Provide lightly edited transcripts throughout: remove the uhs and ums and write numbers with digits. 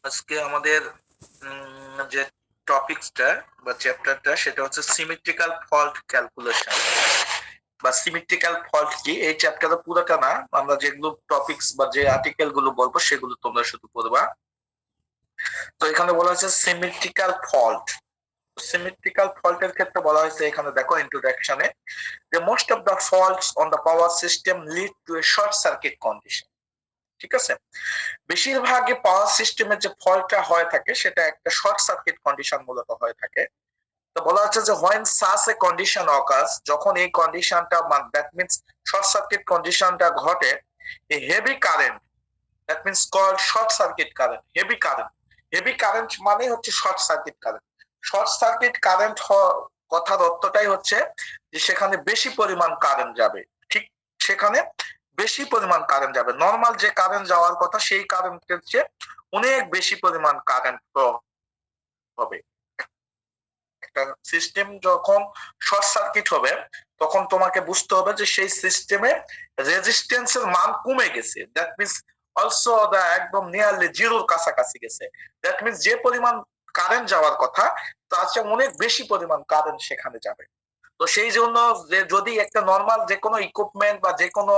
আজকে আমাদের যে টপিকসটা বা চ্যাপ্টারটা সেটা হচ্ছে সিমেট্রিক্যাল ফল্ট ক্যালকুলেশন বা সিমেট্রিক্যাল ফল্ট কি। এই চ্যাপ্টারে পুরোটা না, আমরা যেগুলো টপিকস বা যে আর্টিকেল গুলো বলবো সেগুলো তোমরা শুধু পড়বা। তো এখানে বলা হয়েছে সিমেট্রিক্যাল ফল্ট। সিমেট্রিক্যাল ফল্টের ক্ষেত্রে বলা হয়েছে, এখানে দেখো ইন্ট্রোডাকশনে, যে most of the faults on the power system lead to a short circuit condition. ঠিক আছে, বেশিরভাগই পাওয়ার সিস্টেমের যে ফল্টটা হয়ে থাকে সেটা একটা শর্ট সার্কিট কন্ডিশন মূলত হয়ে থাকে। তো বলা হচ্ছে যে when such a condition occurs, যখন এই কন্ডিশনটা দ্যাট মিন্স শর্ট সার্কিট কন্ডিশনটা ঘটে, a heavy current, that means called short circuit current, heavy current মানে হচ্ছে short circuit current. Short circuit current কথার অর্থটাই হচ্ছে যে সেখানে বেশি পরিমাণ কারেন্ট যাবে। ঠিক সেখানে বেশি পরিমাণ কারেন্ট যাবে, নরমাল যে কারেন্ট যাওয়ার কথা সেই কারেন্টের চেয়ে অনেক বেশি পরিমাণ কারেন্ট হবে। একটা সিস্টেম যখন শর্ট সার্কিট হবে তখন তোমাকে বুঝতে হবে যে সেই সিস্টেমে রেজিস্ট্যান্সের মান কমে গেছে, দ্যাট মিন্স অলসো দা একদম নিয়ারলি জিরোর কাছাকাছি গেছে। দ্যাট মিন্স যে পরিমাণ কারেন্ট যাওয়ার কথা তার চেয়ে অনেক বেশি পরিমাণ কারেন্ট সেখানে যাবে। তো সেই জন্য যে যদি একটা নরমাল যে কোনো ইকুইপমেন্ট বা যে কোনো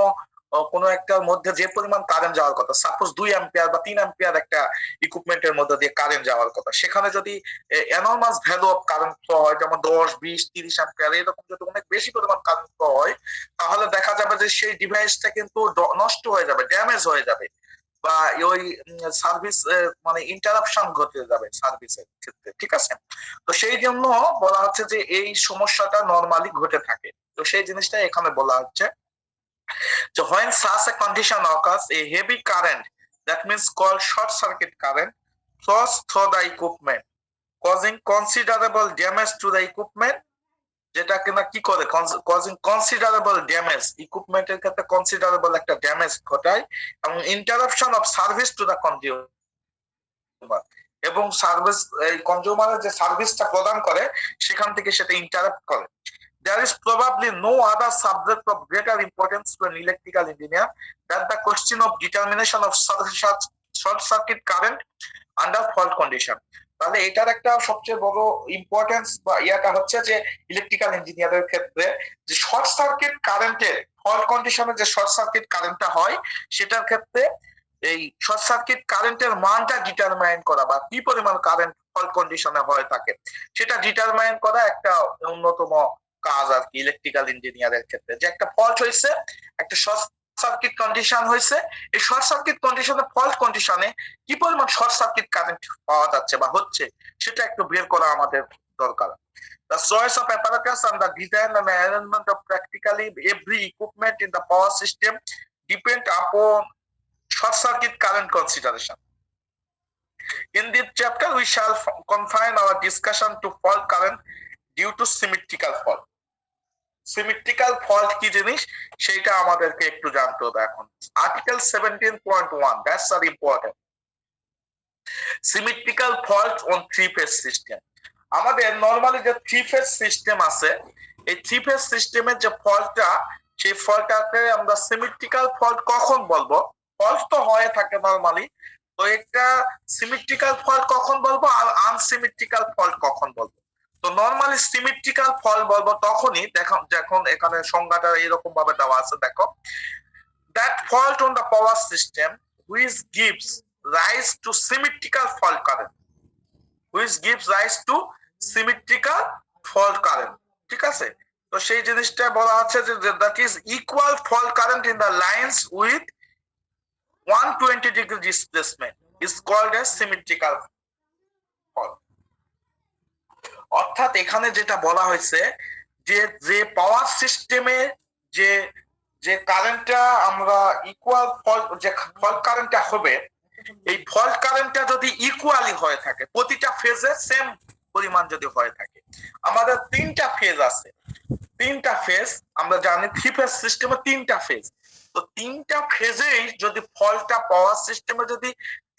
কোনো একটার মধ্যে যে পরিমাণ কারেন্ট যাওয়ার কথা, সাপোজ 2 অ্যাম্পিয়ার বা 3 অ্যাম্পিয়ার একটা ইকুইপমেন্টের মধ্যে দিয়ে কারেন্ট যাওয়ার কথা, সেখানে যদি enormous value of current flow হয়, যেমন 10 20 30 অ্যাম্পিয়ার এরকম যদি অনেক বেশি পরিমাণ কারেন্ট ফ্লো হয়, তাহলে দেখা যাবে যে সেই ডিভাইসটা কিন্তু নষ্ট হয়ে যাবে, ড্যামেজ হয়ে যাবে, বা ওই সার্ভিস মানে ইন্টারাপশন ঘটে যাবে সার্ভিসের ক্ষেত্রে। ঠিক আছে, তো সেই জন্য বলা হচ্ছে যে এই সমস্যাটা নরমালি ঘটে থাকে। তো সেই জিনিসটা এখানে বলা হচ্ছে যে when such a condition occurs, a heavy current, that means called short circuit current, flows through the equipment, causing considerable damage to the equipment, যেটা কিনা কি করে causing considerable damage, ইকুইপমেন্টের ক্ষেত্রে কনসিডারেবল একটা ড্যামেজ ঘটায়, এবং interruption of service to the consumer, এবং service এই কনজিউমারের যে সার্ভিসটা প্রদান করে সেখান থেকে সেটা ইন্টারাপ্ট করে। There is probably no other subject of greater importance to an electrical engineer than the question of determination of short circuit current under fault condition. তাহলে এটার একটা সবচেয়ে বড় ইম্পর্টেন্স বা ইয়াটা হচ্ছে যে ইলেকট্রিক্যাল ইঞ্জিনিয়ারের ক্ষেত্রে যে শর্ট সার্কিট কারেন্টের ফল্ট কন্ডিশনে যে শর্ট সার্কিট কারেন্টটা হয় সেটার ক্ষেত্রে এই শর্ট সার্কিট কারেন্টের মানটা ডিটারমাইন করা বা কি পরিমাণ কারেন্ট ফল্ট কন্ডিশনে হয়ে থাকে সেটা ডিটারমাইন করা একটা অন্যতম কাজ আর কি ইলেকট্রিক্যাল ইঞ্জিনিয়ারের ক্ষেত্রে। যে একটা ফল্ট হয়েছে, একটা শর্ট সার্কিট কন্ডিশন হয়েছে, এই শর্ট সার্কিট কন্ডিশনে ফল্ট কন্ডিশনে কি পরিমাণ শর্ট সার্কিট কারেন্ট পাওয়া যাচ্ছে বা হচ্ছে সেটা একটু বের করা আমাদের দরকার। The choice of apparatus and the design and arrangement of practically every equipment in the power system depend upon short circuit current consideration. In this chapter, we shall confine our discussion to fault current due to symmetrical fault. Symmetrical fault কি জিনিস সেটা আমাদেরকে একটু জানতে হবে এখন। Article 17.1, that's আর important. Symmetrical fault on three phase system. আমাদের নরমালি যে থ্রি ফেজ সিস্টেম আছে, এই থ্রি ফেজ সিস্টেমের যে ফল্টটা, সেই ফল্টটাকে আমরা সিমেট্রিক্যাল ফল্ট কখন বলবো? ফল্ট তো হয়ে থাকে নরমালি, তো একটা সিমেট্রিক্যাল ফল্ট কখন বলবো আর আনসিমেট্রিক্যাল ফল্ট কখন বলবো? তো নরমালি সিমেট্রিক্যাল ফল্ট বলবো তখনই দেখো, যখন এখানে সংজ্ঞাটা এরকম ভাবে দেওয়া আছে, দেখো, that fault on the power system which gives rise to symmetrical fault current, which gives rise to symmetrical fault current। ঠিক আছে, তো সেই জিনিসটা বলা হচ্ছে যে that is equal fault current in the lines with 120 degree displacement is called as symmetrical fault। অর্থাৎ এখানে যেটা বলা হয়েছে যে যে পাওয়ার সিস্টেমে যে যে কারেন্টটা আমরা ইকুয়াল ফল্ট, যে ফল্ট কারেন্টটা হবে, এই ফল্ট কারেন্টটা যদি ইকুয়ালি হয়ে থাকে, প্রতিটা ফেজে সেম পরিমাণ যদি হয়ে থাকে, আমাদের তিনটা ফেজ আছে, তিনটা ফেজ আমরা জানি থ্রি ফেজ সিস্টেমে তিনটা ফেজ, তো তিনটা ফেজেই যদি ফল্টটা পাওয়ার সিস্টেমে যদি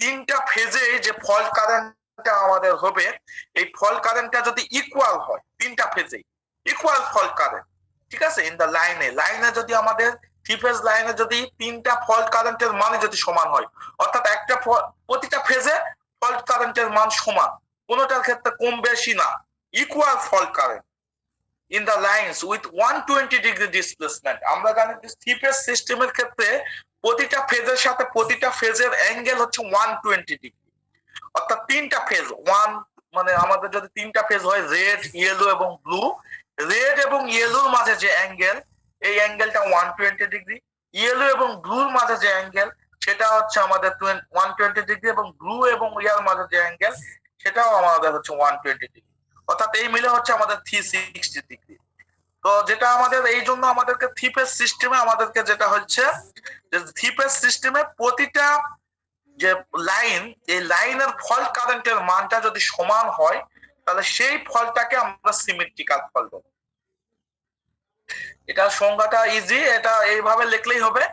তিনটা ফেজেই যে ফল্ট কারেন্টটা আমাদের হবে, এই ফল্ট কারেন্টটা যদি ইকুয়াল হয় তিনটা ফেজেই, ইকুয়াল ফল্ট কারেন্ট, ঠিক আছে, ইন দা লাইনে যদি আমাদের থ্রি ফেজ লাইনে যদি তিনটা ফল্ট কারেন্টের মানে যদি সমান হয়, অর্থাৎ একটা প্রতিটা ফেজে ফল্ট কারেন্টের মান সমান, কোনোটার ক্ষেত্রে কম বেশি না, equal fault current in the lines with 120 degree displacement. আমরা জানি যে থ্রি ফেজ সিস্টেমের ক্ষেত্রে প্রতিটা ফেজের সাথে প্রতিটা ফেজের অ্যাঙ্গেল হচ্ছে 120 ডিগ্রি, অর্থাৎ তিনটা ফেজ ওয়ান, মানে আমাদের যদি তিনটা ফেজ হয় রেড, ইয়েলো এবং ব্লু, রেড এবং ইয়েলোর মাঝে যে অ্যাঙ্গেল, এই অ্যাঙ্গেলটা 120 ডিগ্রি। ইয়েলো এবং ব্লুর মাঝে যে অ্যাঙ্গেল সেটা হচ্ছে আমাদের 120 ডিগ্রি, এবং ব্লু এবং ইয়ার মাঝে যে অ্যাঙ্গেল সেটাও আমাদের হচ্ছে 120 ডিগ্রি, অর্থাৎ এই মিলে হচ্ছে আমাদের 360 ডিগ্রি। তো যেটা আমাদের এই জন্য আমাদেরকে থ্রি ফেজ সিস্টেমে আমাদেরকে যেটা হচ্ছে যে থ্রি ফেজ সিস্টেমে প্রতিটা যে লাইন, এই লাইনের ফল্ট কারেন্টের মানটা যদি সমান হয় তাহলে সেই ফলটাকে আমরা সিমেট্রিক্যাল ফল বলবো। এটা সংজ্ঞাটা ইজি, এটা এইভাবে লিখলেই হবে,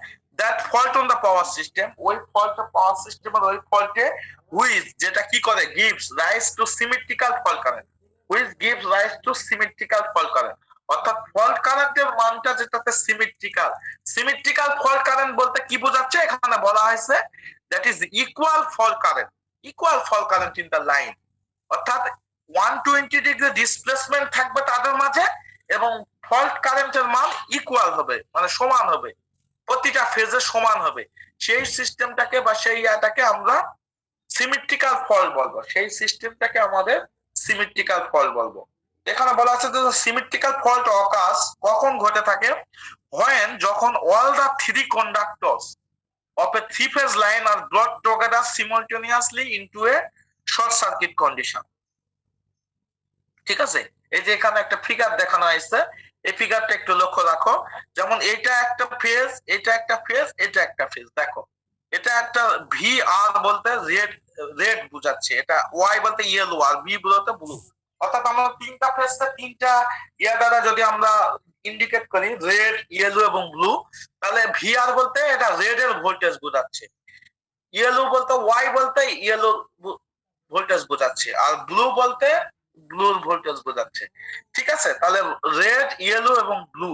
that fault on the power system, ওই ফল্ট পাওয়ার সিস্টেমের ওই ফল্টে হুইচ যেটা কি করে gives rise to symmetrical fault current, which gives rise to symmetrical fault current, অর্থাৎ ফল্ট কারেন্টের মানটা যেটাতে সিমেট্রিক্যাল। সিমেট্রিক্যাল ফল্ট কারেন্ট বলতে কি বোঝাচ্ছে, এখানে বলা হয়েছে that is equal fault current, equal fault current in the line, অর্থাৎ 120 ডিগ্রি ডিসপ্লেসমেন্ট থাকবে তাদের মাঝে এবং ফল্ট কারেন্টের মান ইকুয়াল হবে, মানে সমান হবে, প্রতিটা ফেজে সমান হবে, সেই সিস্টেমটাকে বা সেই ইয়াটাকে আমরা সিমেট্রিক্যাল ফল্ট বলবো, সেই সিস্টেমটাকে আমাদের সিমেট্রিক্যাল ফল্ট বলবো। এখানে বলা আছে যে সিমেট্রিক্যাল ফল্ট অকার্স কখন ঘটে থাকে, when যখন all the three conductors of a three phase line are brought together simultaneously into a short circuit condition। ঠিক আছে, এই যে এখানে একটা ফিগার দেখানো হয়েছে, এই ফিগারটা একটু লক্ষ্য রাখো, যেমন এটা একটা ফেজ, এটা একটা ফেজ, এটা একটা ফেজ, দেখো এটা একটা ভি আর বলতে রেড, রেড বুঝাচ্ছে, এটা ওয়াই বলতে ইয়েলো, আর বি বলতে ব্লু, অর্থাৎ আমরা তিনটা ফেজটা তিনটা ইয়া দ্বারা যদি আমরা ইন্ডিকেট করি রেড, ইয়েলো এবং ব্লু, তাহলে ভি আর বলতে এটা রেড এর ভোল্টেজ বোঝাচ্ছে, ইয়েলো বলতে ওয়াই বলতে ইয়েলো ভোল্টেজ বোঝাচ্ছে, আর ব্লু বলতে ব্লুর ভোল্টেজ বোঝাচ্ছে। ঠিক আছে, তাহলে রেড, ইয়েলো এবং ব্লু,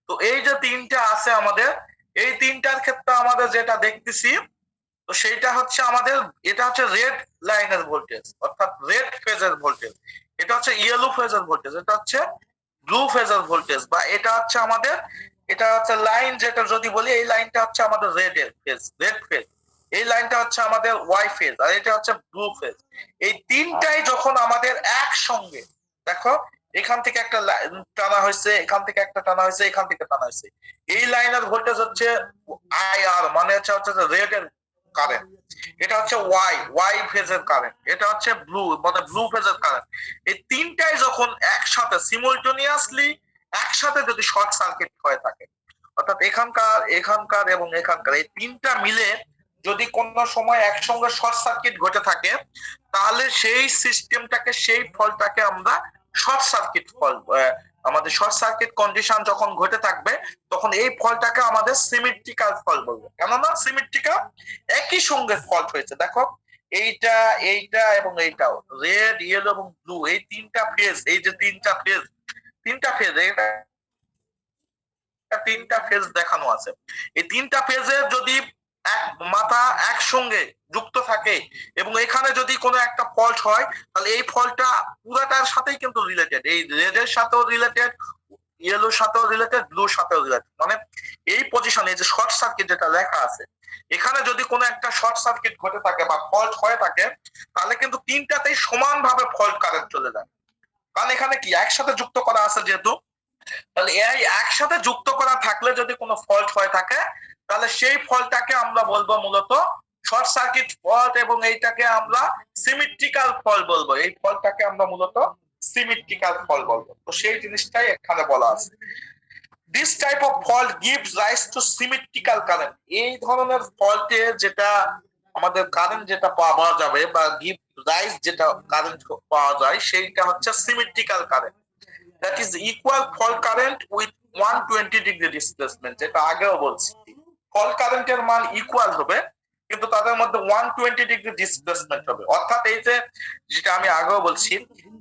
তো এই যে তিনটা আছে আমাদের, এই তিনটার ক্ষেত্রে আমাদের যেটা দেখতেছি, তো সেইটা হচ্ছে আমাদের, এটা হচ্ছে রেড লাইনের ভোল্টেজ, অর্থাৎ রেড ফেজের ভোল্টেজ, এটা হচ্ছে ইয়েলো ফেজের ভোল্টেজ, এটা হচ্ছে ব্লু ফেজের ভোল্টেজ, বা এটা হচ্ছে আমাদের, এটা হচ্ছে লাইন যেটা যদি বলি, এই লাইনটা হচ্ছে আমাদের রেড এর ফেজ, রেড ফেজ, এই লাইনটা হচ্ছে আমাদের ওয়াই ফেজ, আর এটা হচ্ছে ব্লু ফেজ। এই তিনটাই যখন আমাদের একসঙ্গে, দেখো এখান থেকে একটা টানা হয়েছে, এখান থেকে একটা টানা হয়েছে, এখান থেকে টানা হয়েছে, এই লাইনের ভোল্টেজ হচ্ছে আই আর, মানে হচ্ছে রেড এর কারেন্ট, এটা হচ্ছে ওয়াই, ওয়াই ফেজের কারেন্ট, এটা হচ্ছে ব্লু, মানে ব্লু ফেজের কারেন্ট। এই তিনটাই যখন একসাথে সিমultaneously একসাথে যদি শর্ট সার্কিট হয়ে থাকে, অর্থাৎ এখানকার, এখানকার এবং এখানকার এই তিনটা মিলে যদি কোন সময় একসঙ্গে শর্ট সার্কিট ঘটে থাকে, তাহলে সেই সিস্টেমটাকে, সেই ফলটাকে আমরা শর্ট সার্কিট ফল, আমাদের শর্ট সার্কিট কন্ডিশন যখন ঘটে থাকবে তখন এই ফলটাকে আমাদের সিমেট্রিক্যাল ফল বলবো। কেননা সিমেট্রিক্যাল, একই সঙ্গে ফল্ট হয়েছে, দেখো এইটা, এইটা এবং এইটাও, রেড, ইয়েলো এবং ব্লু, এই তিনটা ফেজ, এই যে তিনটা ফেজ, তিনটা ফেজ, এটা তিনটা ফেজ দেখানো আছে, এই তিনটা ফেজে যদি এক মাথা একসঙ্গে যুক্ত থাকে এবং এখানে যদি কোনো একটা ফল্ট হয়, তাহলে এই ফল্টটা পুরাটার সাথেই কিন্তু রিলেটেড, এই রেড এর সাথেও রিলেটেড, ইয়েলোর সাথেও রিলেটেড, ব্লুর সাথেও রিলেটেড, মানে এই পজিশনে যে শর্ট সার্কিট যেটা লেখা আছে, এখানে যদি কোনো একটা শর্ট সার্কিট ঘটে থাকে বা ফল্ট হয়ে থাকে, তাহলে কিন্তু তিনটাতেই সমানভাবে ফল্ট কারেন্ট চলে যায়, কারণ এখানে কি একসাথে যুক্ত করা আছে যেহেতু, তাহলে এই একসাথে যুক্ত করা থাকলে যদি কোনো ফল্ট হয়ে থাকে, তাহলে সেই ফলটাকে আমরা বলবো মূলত শর্ট সার্কিট ফল্ট, এবং এইটাকে আমরা সিমেট্রিক্যাল ফল বলবো, এই ফলটাকে আমরা মূলত সিমেট্রিক্যাল ফল বলবো। তো সেই জিনিসটাই এখানে বলা আছে, this type of fault gives rise to symmetrical current, এই ধরনের ফল্টে যেটা আমাদের কারেন্ট যেটা পাওয়া যাবে বা গিভ রাইজ যেটা কারেন্ট পাওয়া যায়, সেইটা হচ্ছে symmetrical current, that is equal fault current with 120 degree displacement, যেটা আগেও বলছি, ফল্ট কারেন্টের মান ইকুয়াল হবে কিন্তু তাদের মধ্যে 120 ডিগ্রি ডিসপ্লেসমেন্ট হবে, অর্থাৎ এই যে যেটা আমি আগেও বলছি,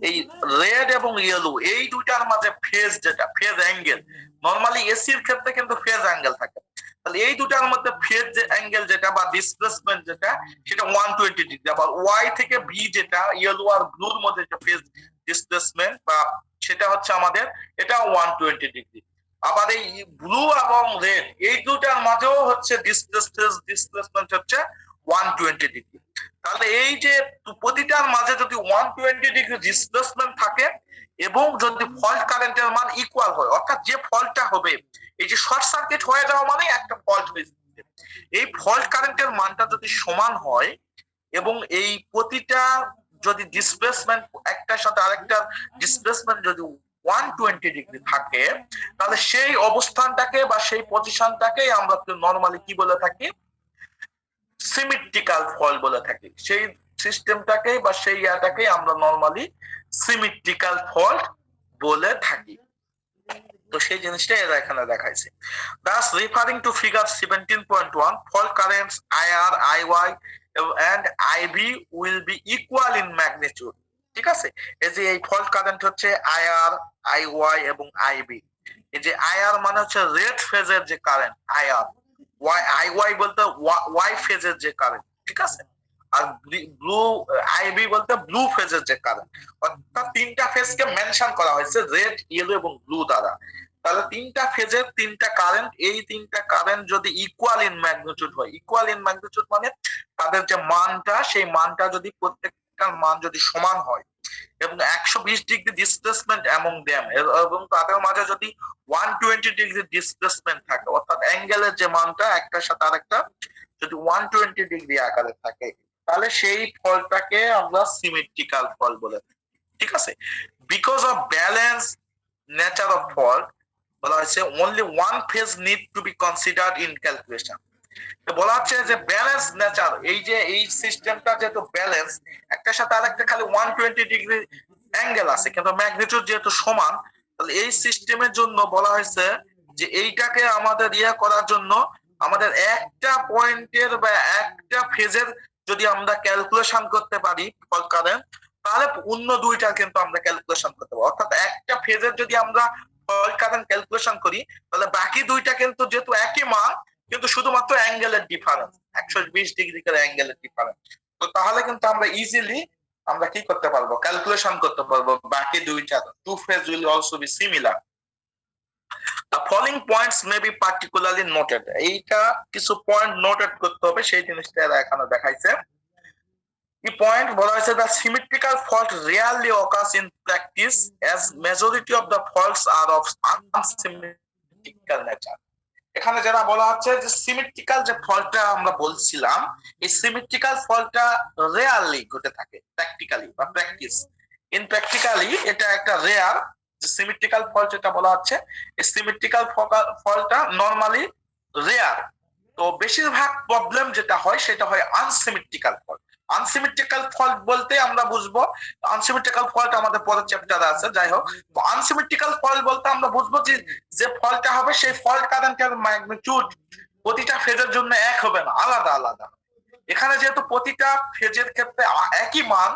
এই রেড এবং ইয়েলো এই দুইটার মাঝে ফেজ, যেটা ফেজ অ্যাঙ্গেল, নরমালি এসির ক্ষেত্রে কিন্তু ফেজ অ্যাঙ্গেল থাকে, তাহলে তাহলে এই দুটার মধ্যে ফেজ যে অ্যাঙ্গেল যেটা বা ডিসপ্লেসমেন্ট যেটা সেটা 120 ডিগ্রি। আবার ওয়াই থেকে ভি যেটা ইয়েলো আর ব্লুর মধ্যে যে ফেজ ডিসপ্লেসমেন্ট বা সেটা হচ্ছে আমাদের এটা 120 ডিগ্রি। আবার এই ব্লু এবং রেড এই দুটার মাঝেও হচ্ছে ডিসপ্লেসমেন্ট হচ্ছে 120 ডিগ্রি। তাহলে এই যে প্রতিটার মাঝে যদি 120 ডিগ্রি ডিসপ্লেসমেন্ট থাকে এবং যদি ফল্ট কারেন্টের মান ইকুয়াল হয়, অর্থাৎ যে ফল্টটা হবে, এই যে শর্ট সার্কিট হয়ে যাওয়া মানে একটা ফল্ট হয়েছে, এই ফল্ট কারেন্টের মানটা যদি সমান হয় এবং এই প্রতিটা যদি ডিসপ্লেসমেন্ট একটার সাথে আরেকটা ডিসপ্লেসমেন্ট যদি 120 ডিগ্রি থাকে, তাহলে সেই অবস্থানটাকে বা সেই পজিশনটাকে আমরা নরমালি কি বলে থাকি, সিমেট্রিক্যাল ফল্ট বলে থাকি। সেই সিস্টেমটাকে বা সেই ইয়াটাকে আমরা নরমালি সিমেট্রিক্যাল ফল্ট বলে থাকি। তো সেই জিনিসটা এরা এখানে দেখাইছে। Thus referring to figure 17.1, fault currents IR, IY and IB will be equal in magnitude। ঠিক আছে, এই যে এই ফল্ট কারেন্ট হচ্ছে IR, IY এবং IB। এই যে IR মানে হচ্ছে রেড ফেজের যে কারেন্ট IR, IY বলতে ওয়াই ফেজের যে কারেন্ট, ঠিক আছে, আর ব্লু আইবি বলতে ব্লু ফেজের যে কারেন্ট। অর্থাৎ তিনটা ফেজকে মেনশন করা হয়েছে রেড, ইয়েলো এবং ব্লু দ্বারা। তাহলে তিনটা ফেজের তিনটা কারেন্ট, এই তিনটা কারেন্ট যদি ইকুয়াল ইন ম্যাগনিটিউড হয়, ইকুয়াল ইন ম্যাগনিটিউড মানে তাদের যে মানটা, সেই মানটা যদি প্রত্যেকটার মান যদি সমান হয় এবং 120 ডিগ্রি ডিসপ্লেসমেন্ট অ্যামং দেম, এবং তাদের মাঝে যদি 120 ডিগ্রি ডিসপ্লেসমেন্ট থাকে, অর্থাৎ অ্যাঙ্গেলের যে মানটা একটার সাথে আরেকটা যদি 120 ডিগ্রি আকারে থাকে, তাহলে সেই ফলটাকে আমরা সিমেট্রিক্যাল ফল বলে থাকি। ঠিক আছে, because of balance nature of fault বলা হয়েছে only one phase need to be considered in calculation। বলা হচ্ছে যে ব্যালেন্স নেচার, এই যে এই সিস্টেমটা যেহেতু ব্যালেন্স, একটার সাথে আরেকটা খালি 120 ডিগ্রি অ্যাঙ্গেল আছে কিন্তু ম্যাগনিটিউড যেহেতু সমান, তাহলে এই সিস্টেমের জন্য বলা হয়েছে যে এইটাকে আমাদের করার জন্য আমাদের একটা পয়েন্টের বা একটা ফেজের যদি আমরা ক্যালকুলেশন করতে পারি ফল্ট কারেন্ট, তাহলে অন্য দুইটা কিন্তু আমরা ক্যালকুলেশন করতে পারবো। অর্থাৎ একটা ফেজের যদি আমরা ফল্ট কারেন্ট ক্যালকুলেশন করি, তাহলে বাকি দুইটা কিন্তু যেহেতু একই মান, কিন্তু শুধুমাত্র অ্যাঙ্গেলের ডিফারেন্স, 120 ডিগ্রি করে অ্যাঙ্গেলের ডিফারেন্স। তো তাহলে কিন্তু আমরা ইজিলি আমরা কি করতে পারবো, ক্যালকুলেশন করতে পারবো বাকি দুইটা। Two phase will also be similar. The following points may be particularly noted। এইটা কিছু পয়েন্ট নোটেড করতে হবে, সেই জিনিসটা এরা এখানে দেখাইছে। কি পয়েন্ট বলা হয়েছে, the symmetrical fault rarely occurs in practice as majority of the faults are of unsymmetrical nature। এখানে যারা বলা হচ্ছে যে সিমেট্রিক্যাল যে ফল্টটা আমরা বলছিলাম, এই সিমেট্রিক্যাল ফল্টটা রেয়ারলি ঘটে থাকে প্র্যাকটিক্যালি বা প্র্যাকটিস। ইন প্র্যাকটিক্যালি এটা একটা রেয়ার যে সিমেট্রিক্যাল ফল্ট যেটা বলা হচ্ছে, এই সিমেট্রিক্যাল ফল্টটা নরমালি রেয়ার। তো বেশিরভাগ প্রবলেম যেটা হয় সেটা হয় আনসিমেট্রিক্যাল ফল্ট। আনসিমেট্রিক্যাল ফল্ট বলতে আমরা বুঝবো, আনসিমেট্রিক্যাল ফল্ট আমাদের পরের চ্যাপ্টারে আছে, যাই হোক। তো আনসিমেট্রিক্যাল ফল্ট বলতে আমরা বুঝবো যে ফল্টটা হবে সেই ফল্ট কারেন্টের ম্যাগনিটিউড প্রতিটা ফেজের জন্য এক হবে না, আলাদা আলাদা। এখানে যেহেতু প্রতিটা ফেজের ক্ষেত্রে একই মান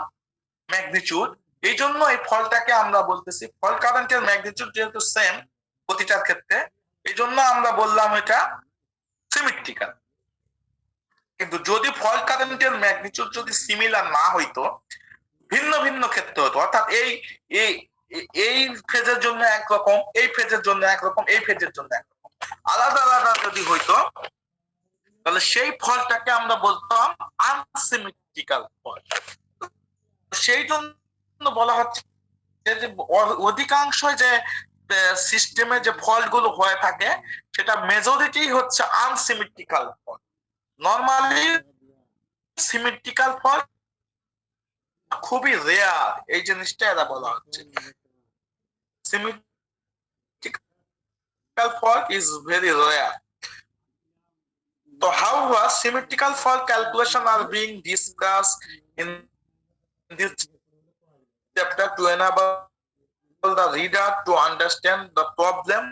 ম্যাগনিটিউড, এই জন্য এই ফল্টটাকে আমরা বলতেছি ফল্ট কারেন্টের ম্যাগনিটিউড যেহেতু সেম প্রতিটার ক্ষেত্রে, এই জন্য আমরা বললাম এটা সিমেট্রিক্যাল। কিন্তু যদি ফল্ট কারেন্টের ম্যাগনিটিউড যদি সিমিলার না হইতো, ভিন্ন ভিন্ন ক্ষেত্রে হতো, অর্থাৎ এই এই এই ফেজের জন্য একরকম, এই ফেজের জন্য একরকম, এই ফেজের জন্য একরকম, আলাদা আলাদা যদি হইতো, তাহলে সেই ফল্টটাকে আমরা বলতাম আনসিমেট্রিক্যাল ফল্ট। সেই জন্য বলা হচ্ছে যে অধিকাংশ যে সিস্টেমে যে ফল্ট গুলো হয়ে থাকে সেটা মেজরিটি হচ্ছে unsymmetrical fault. Normally symmetrical fault খুবই রেয়ার, এই জিনিসটা এরা বলা হচ্ছে। Symmetrical fault is very rare. So however, symmetrical fault calculation are being discussed in this chapter to enable the reader to understand the problem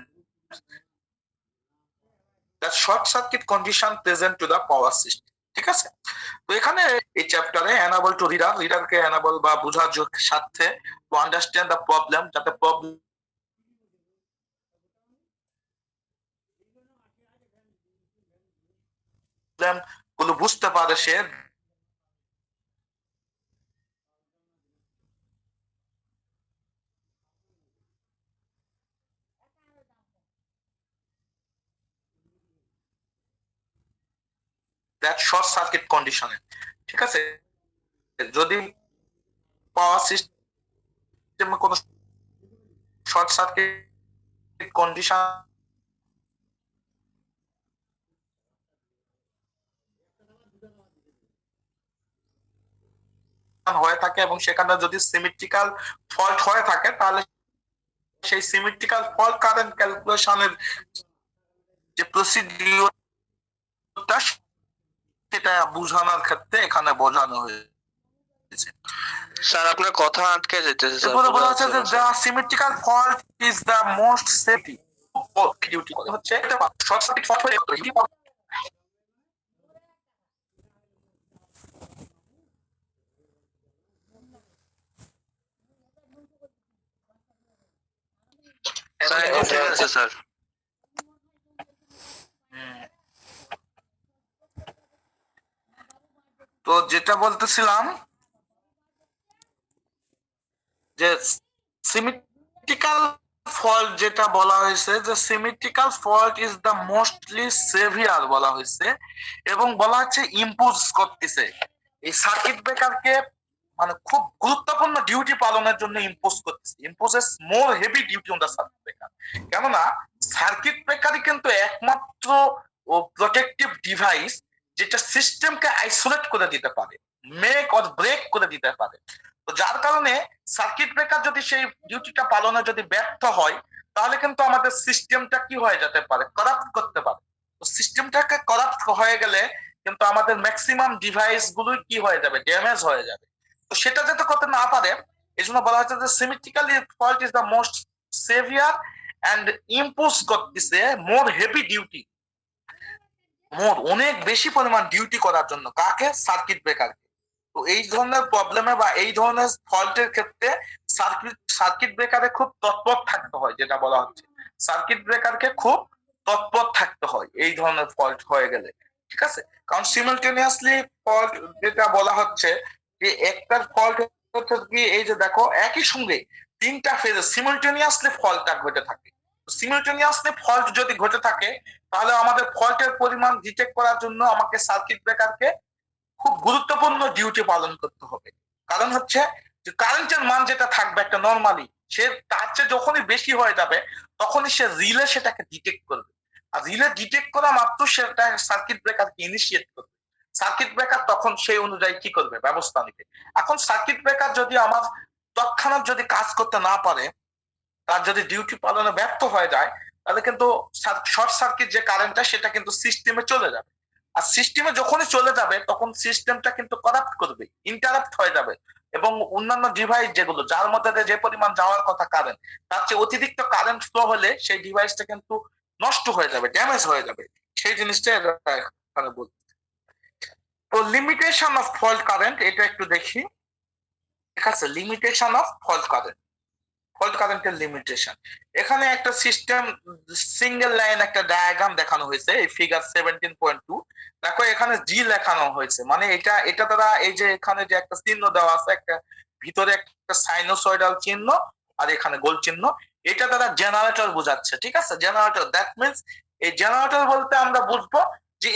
that short circuit condition present to the power system। ঠিক আছে, তো এখানে এই চ্যাপ্টারে enable two রিডারকে enable বা বোঝার সাথে to understand the problem, যাতে প্রবলেম প্রবলেম গুলো বুঝতে পারে সে। দ্যাট শর্ট সার্কিট কন্ডিশনে, ঠিক আছে, যদি পাওয়ার সিস্টেমে কোনো শর্ট সার্কিট কন্ডিশন হয়ে থাকে এবং সেখানে যদি সিমেট্রিক্যাল ফল্ট হয়ে থাকে, তাহলে সেই সিমেট্রিক্যাল ফল্ট কারেন্ট ক্যালকুলেশনের যে প্রসিডিউরটা সেটা বোঝানোর ক্ষেত্রে এখানে বোঝানো হয়েছে। স্যার আপনার কথা আটকে যেতেছে স্যার। এরপরে বলা হচ্ছে যে the symmetrical fault is the most safety duty হচ্ছে শর্ট সার্কিট ফল্ট হয়ে ঠিক আছে স্যার। তো যেটা বলতেছিলাম যে সিমেট্রিক্যাল ফল্ট যেটা বলা হয়েছে, যে symmetrical fault is the mostly severe বলা হয়েছে, এবং বলা হচ্ছে ইম্পোজ করতেছে এই সার্কিট ব্রেকারকে, মানে খুব গুরুত্বপূর্ণ ডিউটি পালনের জন্য ইম্পোজ করতেছে, imposes more heavy duty on the circuit breaker. কেননা সার্কিট ব্রেকারই কিন্তু একমাত্র প্রোটেক্টিভ ডিভাইস যেটা সিস্টেমকে আইসোলেট করে দিতে পারে, মেক অর ব্রেক করে দিতে পারে। তো যার কারণে সার্কিট ব্রেকার যদি সেই ডিউটিটা পালনে যদি ব্যর্থ হয়, তাহলে কিন্তু আমাদের সিস্টেমটা কি হয়ে যেতে পারে, করাপ্ট করতে পারে। তো সিস্টেমটাকে করাপ্ট হয়ে গেলে কিন্তু আমাদের ম্যাক্সিমাম ডিভাইস গুলোই কি হয়ে যাবে, ড্যামেজ হয়ে যাবে। তো সেটা যাতে করতে না পারে, এই জন্য বলা হচ্ছে যে symmetrical fault is the most severe and impose করতেছে মোর হেভি ডিউটি, মোর অনেক বেশি পরিমাণ ডিউটি করার জন্য কাকে, সার্কিট ব্রেকারকে। তো এই ধরনের প্রবলেমে বা এই ধরনের ফল্টের ক্ষেত্রে সার্কিট ব্রেকারে খুব তৎপর থাকতে হয়, যেটা বলা হচ্ছে সার্কিট ব্রেকারকে খুব তৎপর থাকতে হয় এই ধরনের ফল্ট হয়ে গেলে, ঠিক আছে। কারণ সিমিলটেনিয়াসলি ফল্ট যেটা বলা হচ্ছে যে একটার ফল্ট হচ্ছে কি, এই যে দেখো একই সঙ্গে তিনটা ফেজে সিমিলটেনিয়াসলি ফল্টটা ঘটে থাকে। সিমিলটেনিয়াসলি ফল্ট যদি ঘটে থাকে, তাহলে আমাদের ফল্টের পরিমাণ ডিটেক্ট করার জন্য আমাকে সার্কিট ব্রেকারকে খুব গুরুত্বপূর্ণ ডিউটি পালন করতে হবে। কারণ হচ্ছে যে কারেন্টের মান যেটা থাকবে একটা নরমালি, সে তার চেয়ে যখনই বেশি হয়ে যাবে তখনই সে রিলে সেটাকে ডিটেক্ট করবে, আর রিলে ডিটেক্ট করা মাত্র সেটা সার্কিট ব্রেকারকে ইনিশিয়েট করবে। সার্কিট ব্রেকার তখন সেই অনুযায়ী কি করবে, ব্যবস্থা নিবে। এখন সার্কিট ব্রেকার যদি আমার তৎক্ষণাৎ যদি কাজ করতে না পারে, তার যদি ডিউটি পালনে ব্যর্থ হয়ে যায়, তাহলে কিন্তু শর্ট সার্কিট যে কারেন্টটা সেটা কিন্তু সিস্টেমে চলে যাবে। আর সিস্টেমে যখনই চলে যাবে তখন সিস্টেমটা কিন্তু করাপ্ট করবে, ইন্টারাপ্ট হয়ে যাবে, এবং অন্যান্য ডিভাইস যেগুলো যার মধ্যে যে পরিমাণ যাওয়ার কথা কারেন্ট, তার চেয়ে অতিরিক্ত কারেন্ট ফ্লো হলে সেই ডিভাইসটা কিন্তু নষ্ট হয়ে যাবে, ড্যামেজ হয়ে যাবে। সেই জিনিসটা এখানে বলছি। তো লিমিটেশন অফ ফল্ট কারেন্ট, এটা একটু দেখি। ঠিক আছে, limitation of fault current, fault কারেন্টের লিমিটেশন। এখানে একটা সিস্টেম সিঙ্গেল লাইন একটা ডায়াগ্রাম দেখানো হয়েছে, এই ফিগার 17.2। দেখো এখানে জি লেখানো হয়েছে, মানে এটা দ্বারা এই যে এখানে যে একটা চিহ্ন দেওয়া আছে, একটা ভিতরে একটা সাইনোসয়েডাল চিহ্ন আর এখানে গোল চিহ্ন, এটা দ্বারা জেনারেটর বোঝাচ্ছে, ঠিক আছে। জেনারেটর, দ্যাট মিন্স এই জেনারেটর বলতে আমরা বুঝবো যে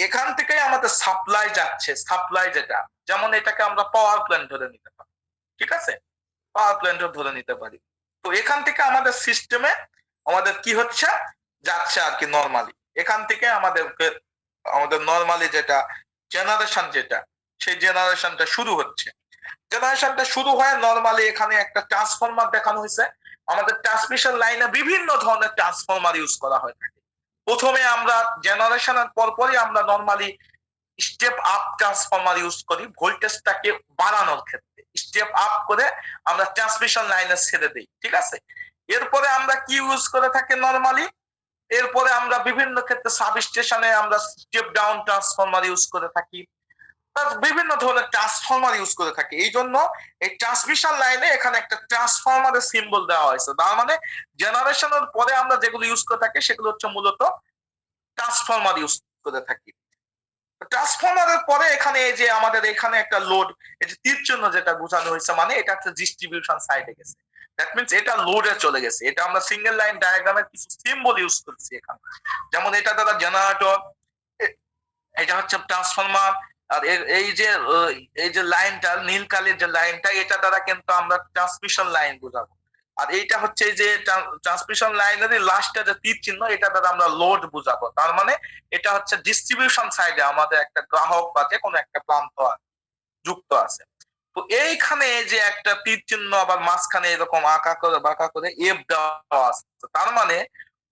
এখান থেকে আমাদের সাপ্লাই যাচ্ছে, সাপ্লাই যেটা, যেমন এটাকে আমরা পাওয়ার প্ল্যান্ট ধরে নিতে পারি, ঠিক আছে, পাওয়ার প্ল্যান্টও ধরে নিতে পারি। তো এখান থেকে আমাদের সিস্টেমে আমাদের কি হচ্ছে, যাচ্ছে আর কি নরমালি, এখান থেকে আমাদের নরমালি যেটা জেনারেশন, যেটা সেই জেনারেশনটা শুরু হচ্ছে। জেনারেশনটা শুরু হয় নরমালি, এখানে একটা ট্রান্সফরমার দেখানো হয়েছে। আমাদের ট্রান্সমিশন লাইনে বিভিন্ন ধরনের ট্রান্সফরমার ইউজ করা হয় থাকে। প্রথমে আমরা জেনারেশনের পরপরই আমরা normally step up transformer use করি ভোল্টেজটাকে বাড়ানোর ক্ষেত্রে, স্টেপ আপ করে আমরা ট্রান্সমিশন লাইনে ছেড়ে দিই, ঠিক আছে। এরপরে আমরা কি ইউজ করে থাকি নরমালি, এরপরে আমরা বিভিন্ন ক্ষেত্রে সাব স্টেশনে আমরা স্টেপ ডাউন ট্রান্সফরমার ইউজ করে থাকি, বিভিন্ন ধরনের ট্রান্সফরমার ইউজ করে থাকি। এই জন্য এই ট্রান্সমিশন লাইনে এখানে একটা ট্রান্সফরমারের সিম্বল দেওয়া হয়েছে, তার মানে জেনারেশনের পরে আমরা যেগুলো ইউজ করে থাকি সেগুলো হচ্ছে মূলত ট্রান্সফরমার ইউজ করে থাকি। ট্রান্সফরমারের পরে এখানে এই যে আমাদের এখানে একটা লোড, এই যে তীর চিহ্ন যেটা বোঝানো হয়েছে, মানে এটা একটা ডিস্ট্রিবিউশন সাইডে গেছে, দ্যাট মিন্স এটা লোডে চলে গেছে। এটা আমরা সিঙ্গেল লাইন ডায়াগ্রামের কিছু সিম্বল ইউজ করছি এখানে, যেমন এটা দ্বারা জেনারেটর, এটা হচ্ছে ট্রান্সফরমার, আর এই যে লাইনটা নীল কালির যে লাইনটা, এটা দ্বারা কিন্তু আমরা ট্রান্সমিশন লাইন বোঝাবো। আর এইটা হচ্ছে এই যে ট্রান্সমিশন লাইনের লাস্টে যে তীর চিহ্ন, এটা দ্বারা আমরা লোড বোঝাবো। তার মানে এটা হচ্ছে ডিস্ট্রিবিউশন সাইডে আমাদের একটা গ্রাহক বা যে কোনো একটা প্রান্ত যুক্ত আছে। তো এইখানে যে একটা তীর চিহ্ন আবার মাঝখানে এরকম আঁকা করে বাঁকা করে এফ দেওয়া আছে, তার মানে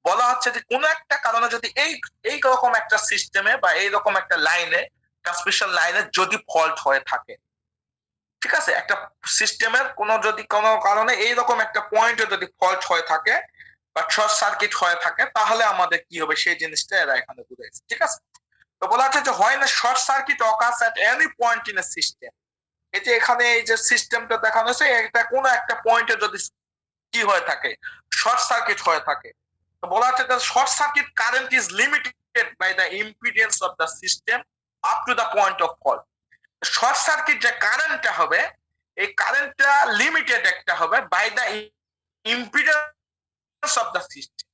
বলা হচ্ছে যে কোনো একটা কারণে যদি এই রকম একটা সিস্টেমে বা এইরকম একটা লাইনে, ট্রান্সমিশন লাইনে যদি ফল্ট হয়ে থাকে, ঠিক আছে, একটা সিস্টেমের যদি কোনো কারণে এইরকম একটা পয়েন্টে যদি ফল্ট হয়ে থাকে বা শর্ট সার্কিট হয়ে থাকে, তাহলে আমাদের কি হবে সেই জিনিসটা এরা এখানে বুঝাইছে। ঠিক আছে, তো বলা হচ্ছে যে হয় না short circuit occurs at any point in a system. এই যে এখানে এই যে সিস্টেমটা দেখানো হয়েছে, এটা কোনো একটা পয়েন্টে যদি কি হয়ে থাকে, শর্ট সার্কিট হয়ে থাকে, তো বলা হচ্ছে যে short circuit current is limited by the impedance of the system up to the point of fault. Short circuit যে কারেন্টটা হবে, এই কারেন্টটা লিমিটেড একটা হবে by the impedance of the system.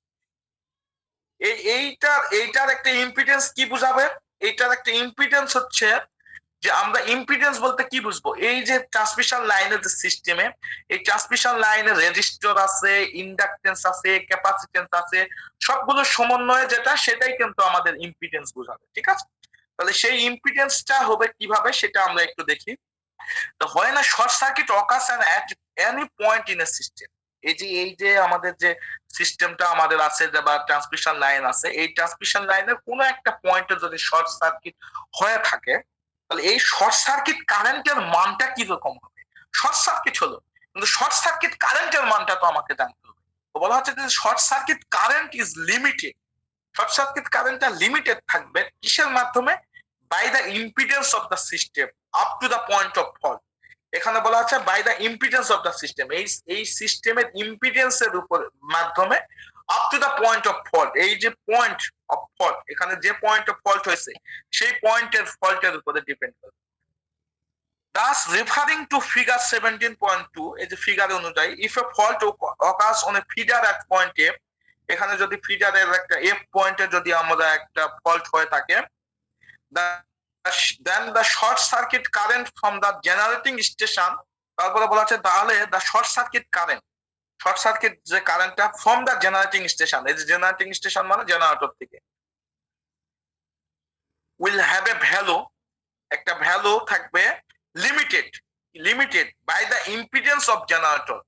এইটার একটা ইম্পিডেন্স কি বুঝাবে? এইটার একটা ইম্পিডেন্স হচ্ছে যে আমরা ইম্পিডেন্স বলতে কি বুঝবো, এই যে ট্রান্সমিশন লাইনের যে সিস্টেমে, এই ট্রান্সমিশন লাইনে রেজিস্টর আছে, ইন্ডাকটেন্স আছে, ক্যাপাসিটেন্স আছে, সবগুলো সমন্বয়ে যেটা, সেটাই কিন্তু আমাদের ইম্পিডেন্স বোঝাবে। ঠিক আছে, তাহলে সেই ইম্পিডেন্সটা হবে কিভাবে সেটা আমরা একটু দেখি। তো হয় না short circuit occurs at any point in a system. এই যে আমাদের যে সিস্টেমটা আমাদের আছে বা ট্রান্সমিশন লাইন আছে, এই ট্রান্সমিশন লাইনের কোনো একটা পয়েন্টে যদি শর্ট সার্কিট হয়ে থাকে, তাহলে এই শর্ট সার্কিট কারেন্টের মানটা কি রকম হবে? শর্ট সার্কিট হলো, কিন্তু শর্ট সার্কিট কারেন্টের মানটা তো আমাকে জানতে হবে। তো বলা হচ্ছে যে short circuit current is limited. Short circuit কারেন্টটা লিমিটেড থাকবে কিসের মাধ্যমে? By the impedance of the system up to the point of fault. এখানে বলা হচ্ছে by the impedance of the system, এই সিস্টেমের ইম্পিডেন্সের উপর মাধ্যমে up to the point of fault. এই যে পয়েন্ট অফ ফল্ট, এখানে যে পয়েন্ট অফ ফল্ট হয়েছে, সেই পয়েন্টের ফল্টের উপরে ডিপেন্ড করে। Thus, referring to figure 17.2, এই যে ফিগার অনুযায়ী, if a fault occurs on a feeder at point F, এখানে যদি ফিডারের একটা এফ পয়েন্টে যদি আমরা একটা ফল্ট হয়ে থাকে, then the short circuit current from the generating station, তারপরে বলা হচ্ছে তাহলে the short circuit current, short circuit যে কারেন্টটা ফ্রম দ্য জেনারেটিং স্টেশন, এই যে জেনারেটিং স্টেশন মানে জেনারেটর থেকে, will have a value, একটা ভ্যালু থাকবে limited by the impedance of generator,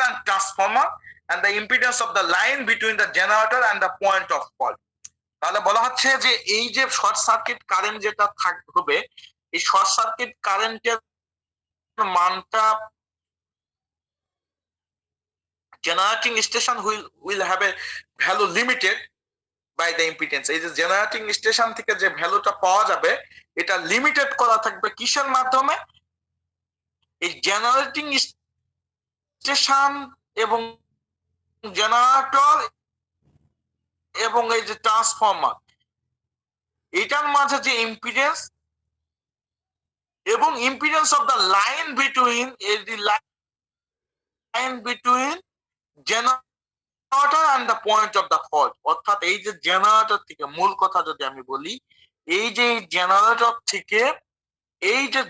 and transformer, and the impedance of the line between the generator and the point of fault. তাহলে বলা হচ্ছে যে এই যে শর্ট সার্কিট কারেন্ট যেটা থাকবে, এই শর্ট সার্কিট কারেন্টের মানটা generating station will have a value limited by the impedance. এই যে জেনারেটিং স্টেশন থেকে যে ভ্যালুটা পাওয়া যাবে, এটা লিমিটেড করা থাকবে কিসের মাধ্যমে? এই জেনারেটিং স্টেশন এবং জেনারেটর এবং এই যে ট্রান্সফরমার, এটার মাঝে যে ইম্পিডেন্স এবং impedance of the line between generator and the point of the fault, অর্থাৎ এই যে জেনারেটর থেকে, মূল কথা যদি আমি বলি, এই যে জেনারেটর থেকে এই যে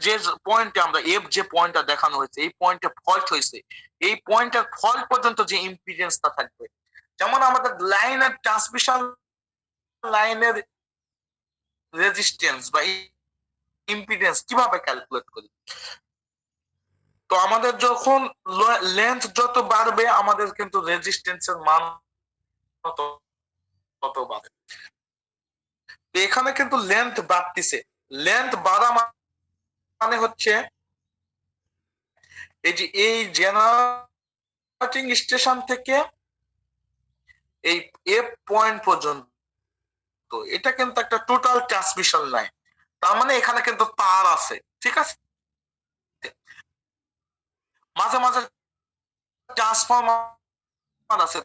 পয়েন্টে আমরা এফ যে পয়েন্টটা দেখানো হয়েছে, এই পয়েন্টে ফল্ট হয়েছে, এই পয়েন্টের ফল্ট পর্যন্ত যে ইম্পিডেন্সটা থাকবে, যেমন আমাদের লাইনের ট্রান্সমিশন লাইনের রেজিস্ট্যান্স বা ইম্পিডেন্স কিভাবে ক্যালকুলেট করি? তো আমাদের যখন লেন্থ যত বাড়বে, আমাদের কিন্তু রেজিস্ট্যান্সের মান তত বাড়বে। এখানে কিন্তু লেন্থ বাড়তিছে, লেন্থ বাড়া মানে হচ্ছে এই জেনারেটিং স্টেশন থেকে এই এফ পয়েন্ট পর্যন্ত, এটা কিন্তু একটা টোটাল ট্রান্সমিশন লাইন। তার মানে এখানে কিন্তু তার আছে, ঠিক আছে, মাঝে মাঝে ট্রান্সফরমার আছে,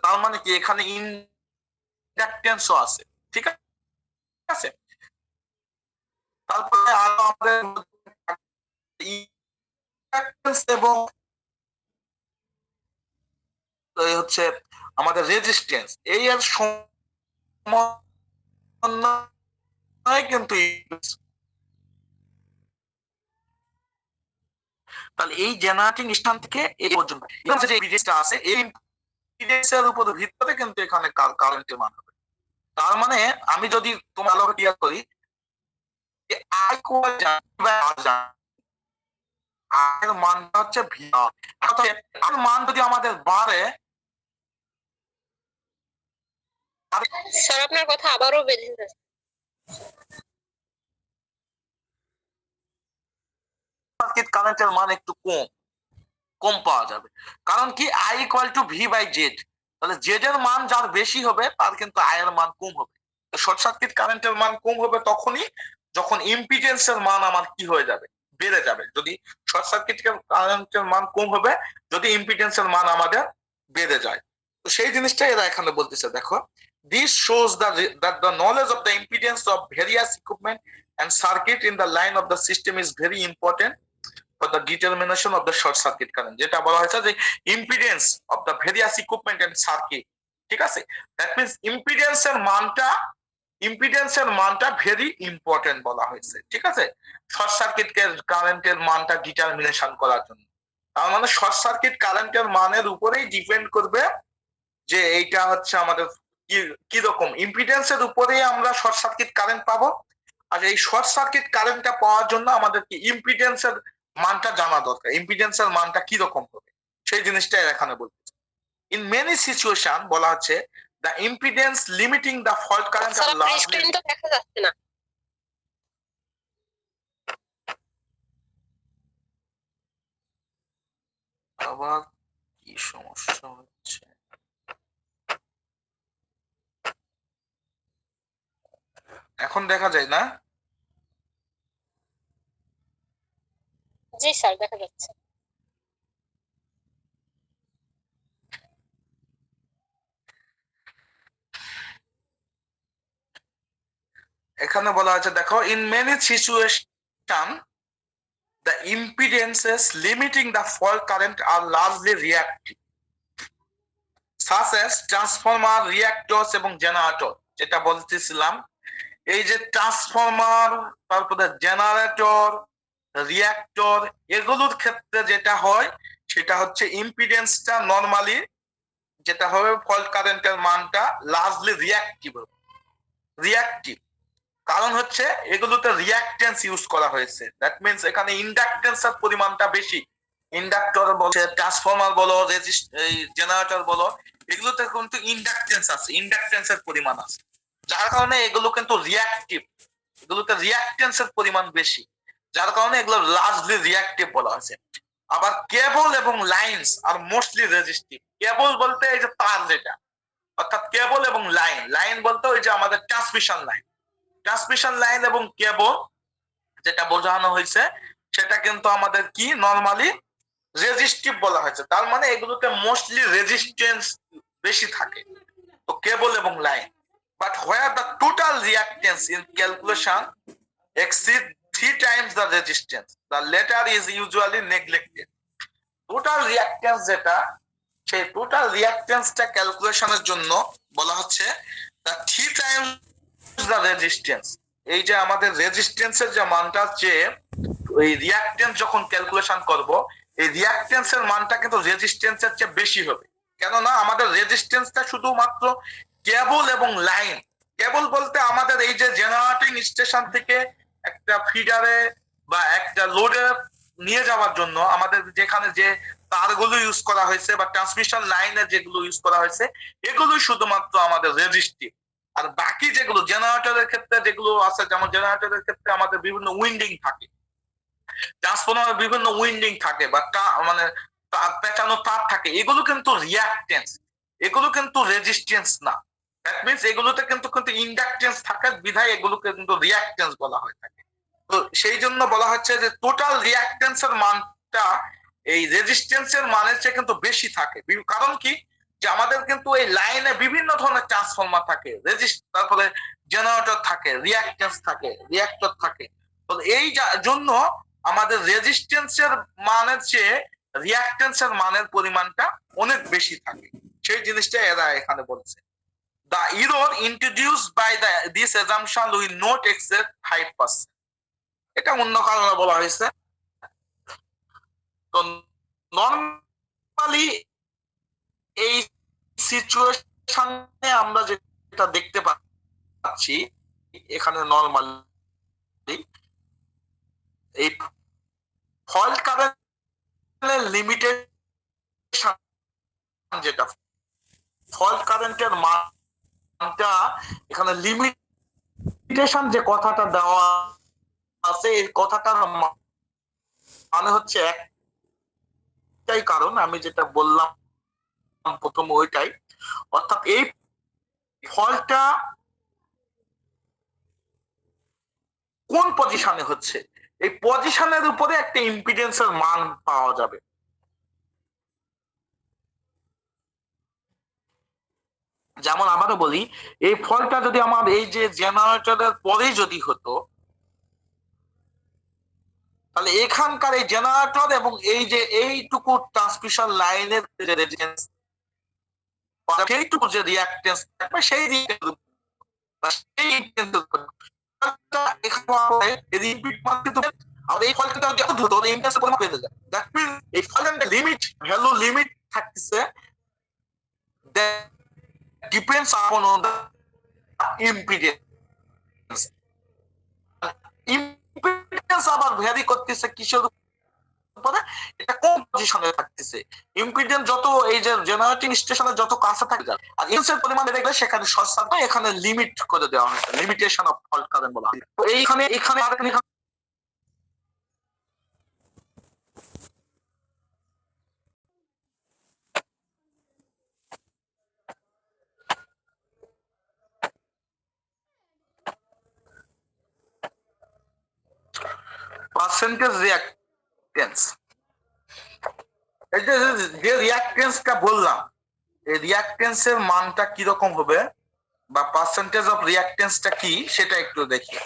তার মানে কি এখানে ইন্ডাকটেন্সও আছে, ঠিক আছে। আছে। তারপরে আরো আমাদের এবং হচ্ছে আমাদের রেজিস্ট্যান্স এই এর সমন্বয় কিন্তু তাহলে এই জেনারেটিং স্থান থেকে এই পর্যন্ত যে ইম্পিডেন্সটা আছে এই ইম্পিডেন্সের উপর ভিত্তিতে কিন্তু এখানে কারেন্টের মান হবে। তার মানে আমি যদি তোমার আলোকে ক্লিয়ার করি যে আই কোয়াল এর মানটা হচ্ছে ভি আর মান যদি আমাদের বাড়ে স্যার আপনার কথা আবারও বেঁধে যাচ্ছে। সার্কিট কারেন্টের মান একটু কম পাওয়া যাবে। কারণ কি I equal to V by Z, তাহলে জেড এর মান যার বেশি হবে তার কিন্তু আই এর মান কম হবে। শর্ট সার্কিট কারেন্টের মান কম হবে তখনই যখন ইম্পিডেন্সের মান আমার কি হয়ে যাবে, বেড়ে যাবে। যদি শর্ট সার্কিট কারেন্টের মান কম হবে যদি ইম্পিডেন্সের মান আমাদের বেড়ে যায়। তো সেই জিনিসটা এরা এখানে বলতেছে, দেখো this shows that the knowledge of the impedance of various equipment and circuit in the line of the system is very important for the determination of the short circuit current. যেটা বলা হয়েছে যে impedance of the various equipment and circuit, ঠিক আছে, that means impedance এর মানটা very important বলা হয়েছে, ঠিক আছে, শর্ট সার্কিট কারেন্টের মানটা ডিটারমিনেশন করার জন্য। তার মানে শর্ট সার্কিট কারেন্টের মানের উপরেই ডিপেন্ড করবে যে এইটা হচ্ছে আমাদের কি রকম ইম্পিডেন্সের উপরেই আমরা শর্ট সার্কিট কারেন্ট পাবো। আর এই শর্ট সার্কিট কারেন্টটা পাওয়ার জন্য আমাদের কি ইম্পিডেন্সের মানটা জানা দরকার, ইম্পিডেন্সের মানটা কি রকম হবে সেই জিনিসটা এখানে বলতেছে। ইন মেনি সিচুয়েশন বলা হচ্ছে the impedance limiting the fault current sir are আপনার largely স্ক্রিন তো দেখা যাচ্ছে না। আবার কি সমস্যা হচ্ছে, এখন দেখা যায় না? জি স্যার দেখা যাচ্ছে। এখানে বলা হয়েছে দেখো in many situation the impedances limiting the fault current are largely reactive such as transformer, reactors এবং জেনারেটর। যেটা বলতেছিলাম এই যে ট্রান্সফরমার, তারপরে জেনারেটর, রিঅ্যাক্টর, এগুলোর ক্ষেত্রে যেটা হয় সেটা হচ্ছে ইম্পিডেন্সটা নরমালি যেটা হবে ফল্ট কারেন্টের মানটা লার্জলি রিঅ্যাক্টিভ। কারণ হচ্ছে এগুলোতে রিঅ্যাকট্যান্স ইউজ করা হয়েছে, দ্যাট মিন্স এখানে ইন্ডাকটেন্সের পরিমাণটা বেশি। ইন্ডাক্টর বলছে, ট্রান্সফরমার বলো, জেনারেটর বলো, এগুলোতে কিন্তু ইন্ডাকটেন্স আছে, ইন্ডাকটেন্সের পরিমাণ আছে, যার কারণে এগুলো কিন্তু রিঅ্যাক্টিভ, এগুলোতে রিঅ্যাকট্যান্সের পরিমাণ বেশি, যার কারণে এগুলো লার্জলি রিঅ্যাক্টিভ বলা হয়েছে। আবার কেবল এবং লাইনস আর মোস্টলি রেজিস্টিভ। কেবল বলতে এই যে তার, যেটা অর্থাৎ কেবল এবং লাইন বলতে ওই যে আমাদের ট্রান্সমিশন লাইন এবং কেবল যেটা বোঝানো হয়েছে সেটা কিন্তু আমাদের কি নরমালি রেজিস্টিভ বলা হয়েছে। তার মানে এগুলোতে মোস্টলি রেজিস্ট্যান্স বেশি থাকে, তো কেবল এবং line. But where the total reactance in calculation exceed 3 times the resistance, the latter is usually neglected. Total reactance যেটা, সেই টোটাল রিঅ্যাকট্যান্সটা ক্যালকুলেশনের জন্য বলা হচ্ছে the 3 times the resistance। এই যে আমাদের রেজিস্ট্যান্সের যে মানটা, যে ওই রিঅ্যাকট্যান্স যখন ক্যালকুলেশন করব এই রিঅ্যাকট্যান্সের মানটা কিন্তু রেজিস্ট্যান্সের চেয়ে বেশি হবে। কেননা আমাদের রেজিস্ট্যান্সটা শুধুমাত্র কেবল এবং লাইন। কেবল বলতে আমাদের এই যে জেনারেটিং স্টেশন থেকে একটা ফিডারে বা একটা লোডে নিয়ে যাওয়ার জন্য আমাদের যেখানে যে তারগুলো ইউজ করা হয়েছে বা ট্রান্সমিশন লাইনে যেগুলো ইউজ করা হয়েছে এগুলোই শুধুমাত্র আমাদের রেজিস্টিভ। আর বাকি যেগুলো জেনারেটরের ক্ষেত্রে যেগুলো আছে, যেমন জেনারেটরের ক্ষেত্রে আমাদের বিভিন্ন উইন্ডিং থাকে, ট্রান্সফরমারের বিভিন্ন উইন্ডিং থাকে বা মানে পেঁচানো তার থাকে, এগুলো কিন্তু রিঅ্যাকট্যান্স, এগুলো কিন্তু রেজিস্ট্যান্স না। দ্যাট মিন্স এগুলোতে কিন্তু ইন্ডাকটেন্স থাকে, বিধায় এগুলোকে কিন্তু রিঅ্যাকট্যান্স বলা হয়ে থাকে। তো সেই জন্য বলা হচ্ছে যে টোটাল রিঅ্যাকট্যান্সের মানটা এই রেজিস্ট্যান্সের মানের চেয়ে কিন্তু বেশি থাকে। কারণ কি, যে আমাদের কিন্তু এই লাইনে বিভিন্ন ধরনের ট্রান্সফরমার থাকে, তারপরে জেনারেটর থাকে, রিঅ্যাকট্যান্স থাকে, রিঅ্যাক্টর থাকে। তো এই জন্য আমাদের রেজিস্ট্যান্সের মানের চেয়ে রিঅ্যাকট্যান্সের মানের পরিমাণটা অনেক বেশি থাকে। সেই জিনিসটা এরা এখানে বলছে। The error introduced by this assumption will not exceed 5%. এটা অন্য কারণে বলা হয়েছে। তো নরমালি এই সিচুয়েশনে আমরা যেটা দেখতে পাচ্ছি এখানে নরমালি এই ফল্ট কারেন্টের লিমিটেশন, যেটা ফল্ট কারেন্টের মানটা এখানে লিমিটেশন যে কথাটা দেওয়া আছে, এই কথাটার মানে হচ্ছে একটাই কারণ, আমি যেটা বললাম প্রথম ওইটাই, অর্থাৎ এই ফলটা কোন পজিশনে হচ্ছে, এই পজিশনের উপরে একটা ইম্পিডেন্সের মান পাওয়া যাবে। যেমন আবারও বলি, এই ফলটা যদি আমার এই যে জেনারেটরের পরে যদি হতো, তাহলে এখানকার এই জেনারেটর এবং এই যে এইটুকু ট্রান্সমিশন লাইনের যে রেজিস্ট্যান্স, সেইটুকু যে রিঅ্যাকট্যান্স থাকবে সেই লিমিট ভ্যালু লিমিট থাকতেছে ডিপেন্ডস আপন ইম্পিডেন্স। ইম্পিডেন্স আবার ভ্যারি করতেছে কিসের উপরে, এটা কোন পজিশনে থাকতেছে। ইম্পিডেন্স যত এই যে জেনারেটিং স্টেশনের যত কাছে থাকে যায়, আর ইনসের পরিমাণ দেখলে সেখানে শর্ট সার্কিট, এখানে লিমিট করে দেওয়া হয়েছে, লিমিটেশন অফ ফল্ট কারেন্ট বলা হয়। তো এইখানে পার্সেন্টেজ রিঅ্যাকট্যান্স, এই যে রিঅ্যাকট্যান্সটা বললাম, এই রিঅ্যাকট্যান্সের মানটা কি রকম হবে বা পার্সেন্টেজ অফ রিঅ্যাকট্যান্সটা কি সেটা একটু দেখি।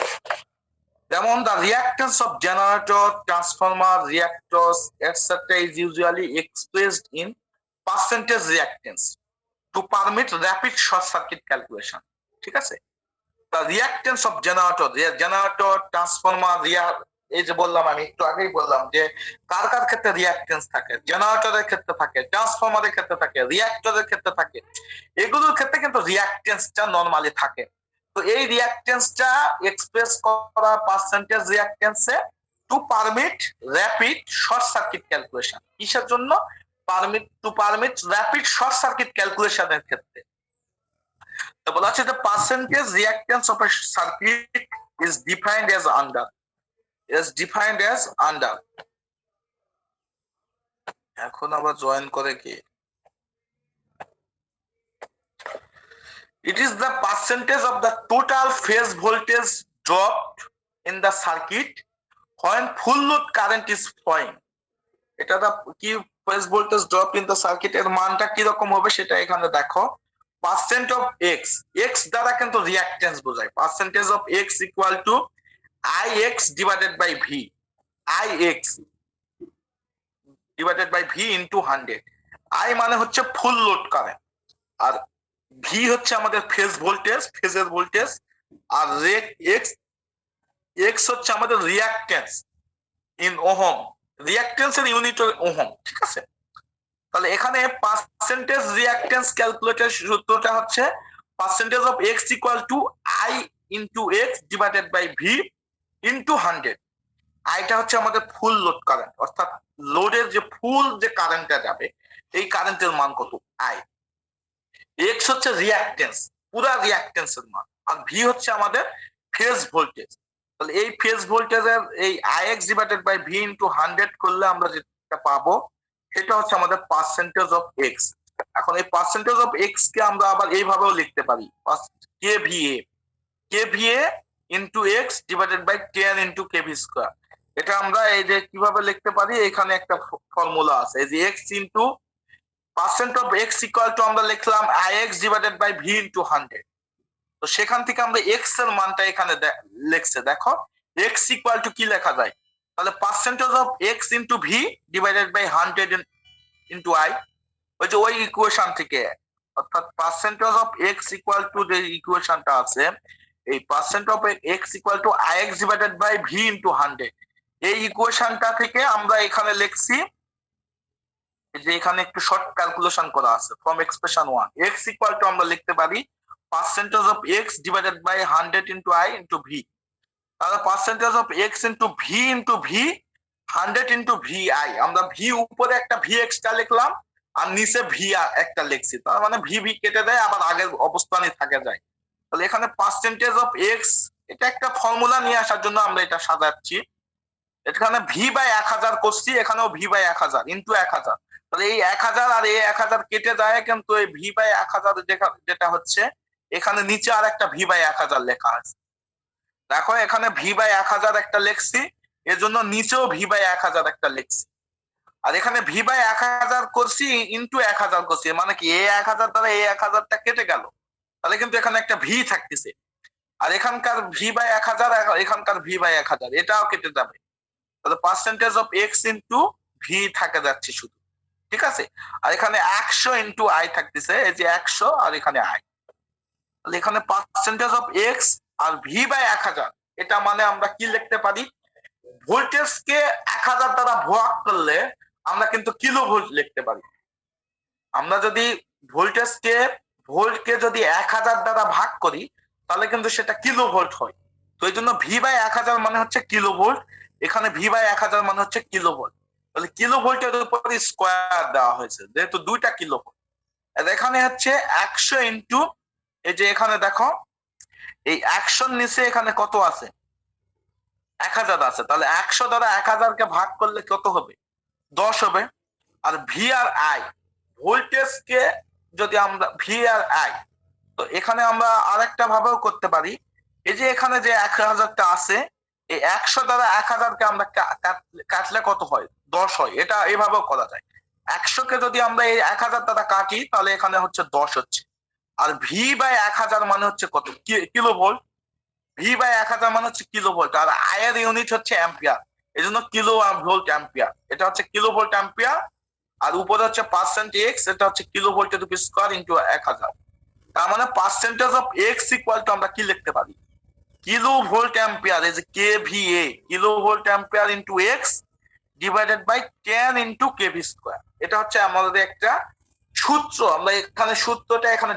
যেমন the reactance of generator, transformer, reactors, etc. is usually expressed in percentage reactance to permit rapid short circuit calculation. ঠিক আছে? The reactance of generator, transformer, এই যে বললাম, আমি একটু আগেই বললাম যে কার কার ক্ষেত্রে রিঅ্যাকট্যান্স থাকে, জেনারেটরের ক্ষেত্রে থাকে, ট্রান্সফরমারের ক্ষেত্রে থাকে, রিঅ্যাক্টরের ক্ষেত্রে থাকে, এগুলোর ক্ষেত্রে কিন্তু রিঅ্যাকট্যান্সটা নরমালি থাকে। তো এই রিঅ্যাকট্যান্সটা এক্সপ্রেস করা পার্সেন্টেজ রিঅ্যাকট্যান্সে to permit rapid short circuit calculation. কিসের জন্য? পারমিট র‍্যাপিড শর্ট সার্কিট ক্যালকুলেশনের ক্ষেত্রে। তো বলা হচ্ছে যে percentage reactance of a circuit is defined as under. এখন আবার জয়েন করে কি? It is the percentage of the total phase voltage dropped in the circuit when full load current is flowing. এটা দা কি phase voltage drop in the circuit এর মানটা কি রকম হবে সেটা এখানে দেখো। পার্সেন্ট অফ এক্স, এক্স দ্বারা কিন্তু রিঅ্যাকট্যান্স বোঝায়। Percentage of X equal to I X divided by V, I X divided by V into 100। I মানে হচ্ছে ফুল লোড কারেন্ট, আর ভি হচ্ছে আমাদের ফেজ ভোল্টেজ, ফেজের ভোল্টেজ, আর এক্স হচ্ছে আমাদের রিঅ্যাকট্যান্স ইন ওহম, রিঅ্যাকট্যান্সের ইউনিট ওহম। ঠিক আছে? তাহলে এখানে পার্সেন্টেজ রিঅ্যাকট্যান্স ক্যালকুলেটর সূত্রটা হচ্ছে percentage of X equal to I into X divided by V into 100। আইটা হচ্ছে আমাদের ফুল লোড কারেন্ট, অর্থাৎ লোডের যে ফুল যে কারেন্টটা যাবে এই কারেন্টের মান কত, আই। এক্স হচ্ছে রিঅ্যাকট্যান্স, পুরা রিঅ্যাকট্যান্সের মান, আর ভি হচ্ছে আমাদের ফেজ ভোল্টেজ। তাহলে এই ফেজ ভোল্টেজের এই I X divided by V into 100 করলে আমরা যেটা পাবো সেটা হচ্ছে আমাদের পার্সেন্টেজ অফ এক্স। এখন এই পার্সেন্টেজ অফ এক্স কে আমরা আবার এইভাবেও লিখতে পারি, KVA into X divided by 10 into KV square. এটা আমরা এই যে কিভাবে লিখতে পারি, এখানে একটা ফর্মুলা আছে, এই যে X into percent of X equal to আমরা লিখলাম ix divided by V into 100। তো সেখান থেকে আমরা এক্স এর মানটা এখানে লিখছে, দেখো এক্স ইকুয়াল টু কি লেখা যায়, তাহলে percentage of X into V divided by 100 into I, ওই যে ওই ইকুয়েশন থেকে, অর্থাৎ percentage of X equal to যে ইকুয়েশনটা আছে, এই percent of X equal to ix divided by V into 100, এই ইকুয়েশনটা থেকে আমরা এখানে লিখছি যে এখানে একটু শর্ট ক্যালকুলেশন করা আছে from expression 1, X equal to আমরা লিখতে পারি percentage of X divided by 100 into I into V. তাহলে percentage of X into V 100 into V I, আমরা ভি উপরে একটা ভি এক্সট্রা লিখলাম আর নিচে ভি একটা লিখছি, তার মানে ভি ভি কেটে দেয় আবার আগের অবস্থানে থাকে যায়। তাহলে এখানে পার্সেন্টেজ অফ এক্স, এটা একটা ফর্মুলা নিয়ে আসার জন্য আমরা এটা সাজাচ্ছি, এখানে ভি বাই 1000 করছি, এখানেও ভি বাই 1000 ইন্টু 1000, তাহলে এই 1000 আর এই 1000 কেটে যায়, কিন্তু এই ভি বাই 1000 যেটা হচ্ছে এখানে নিচে আর একটা ভি বাই 1000 লেখা আছে, দেখো এখানে ভি বাই 1000 একটা লিখছি, এর জন্য নিচেও ভি বাই 1000 একটা লিখছি, আর এখানে ভি বাই 1000 করছি ইন্টু 1000 করছি, মানে কি এই 1000 দ্বারা এই 1000টা কেটে গেল, তাহলে কিন্তু এখানে একটা ভি থাকতেছে, আর এখানকার ভি বাই 1000 এখানকার ভি বাই 1000 এটাও কেটে যাবে, তাহলে percentage of X into V থাকে যাচ্ছে শুধু, ঠিক আছে। আর এখানে 100 ইন্টু আই থাকতেছে, এই যে 100 আর এখানে আই, তাহলে এখানে পার্সেন্টেজ অফ এক্স আর ভি বাই 1000, এটা মানে আমরা কি লিখতে পারি, ভোল্টেজকে 1000 দ্বারা ভাগ করলে আমরা কিন্তু কিলো ভোল্ট লিখতে পারি, আমরা যদি ভোল্টকে যদি 1000 দ্বারা ভাগ করি তাহলে কিন্তু সেটা কিলো ভোল্ট হয়, তো এই জন্য ভি বাই 1000 মানে হচ্ছে কিলো ভোল্ট, এখানে ভি বাই 1000 মানে হচ্ছে কিলো ভোল্ট, তাহলে কিলো ভোল্টের উপরে স্কোয়ার দেওয়া হয়েছে যেহেতু দুইটা কিলো ভোল্ট। এখানে হচ্ছে 100 ইন্টু, এই যে এখানে দেখো এই 100 নিচে এখানে কত আছে, 1000 আছে, তাহলে 100 দ্বারা 1000 কে ভাগ করলে কত হবে, 10 হবে। আর ভি আর আই, ভোল্টেজকে যদি আমরা ভি আর আই, তো এখানে আমরা আরেকটা ভাবেও করতে পারি, এই যে এখানে যে 1000টা আছে, এই 100 দ্বারা 1000 কে আমরা কাটলে কত হয়, 10 হয়, এটা এইভাবেও করা যায়। 100 কে যদি আমরা এই 1000 দ্বারা কাটি তাহলে এখানে হচ্ছে 10 হচ্ছে, আর ভি বাই 1000 মানে হচ্ছে কত, কিলো ভোল্ট, ভি বাই 1000 মানে হচ্ছে কিলো ভোল্ট, আর আই এর ইউনিট হচ্ছে অ্যাম্পিয়ার, এই জন্য কিলো ভোল্ট অ্যাম্পিয়ার, এটা হচ্ছে কিলো ভোল্ট অ্যাম্পিয়ার, আর উপরে হচ্ছে পার্সেন্ট এক্স, এটা হচ্ছে কিলো ভোল্টের স্কোয়ার ইন্টু 1000, তার মানে percentage of X equal to আমরা কি লিখতে পারি, কিলো ভোল্ট অ্যাম্পিয়ার, এই যে KVA, kilo volt ampere into X divided by 10 into KV square, এটা হচ্ছে আমাদের একটা সূত্র, আমরা এখানে সূত্রটা এখানে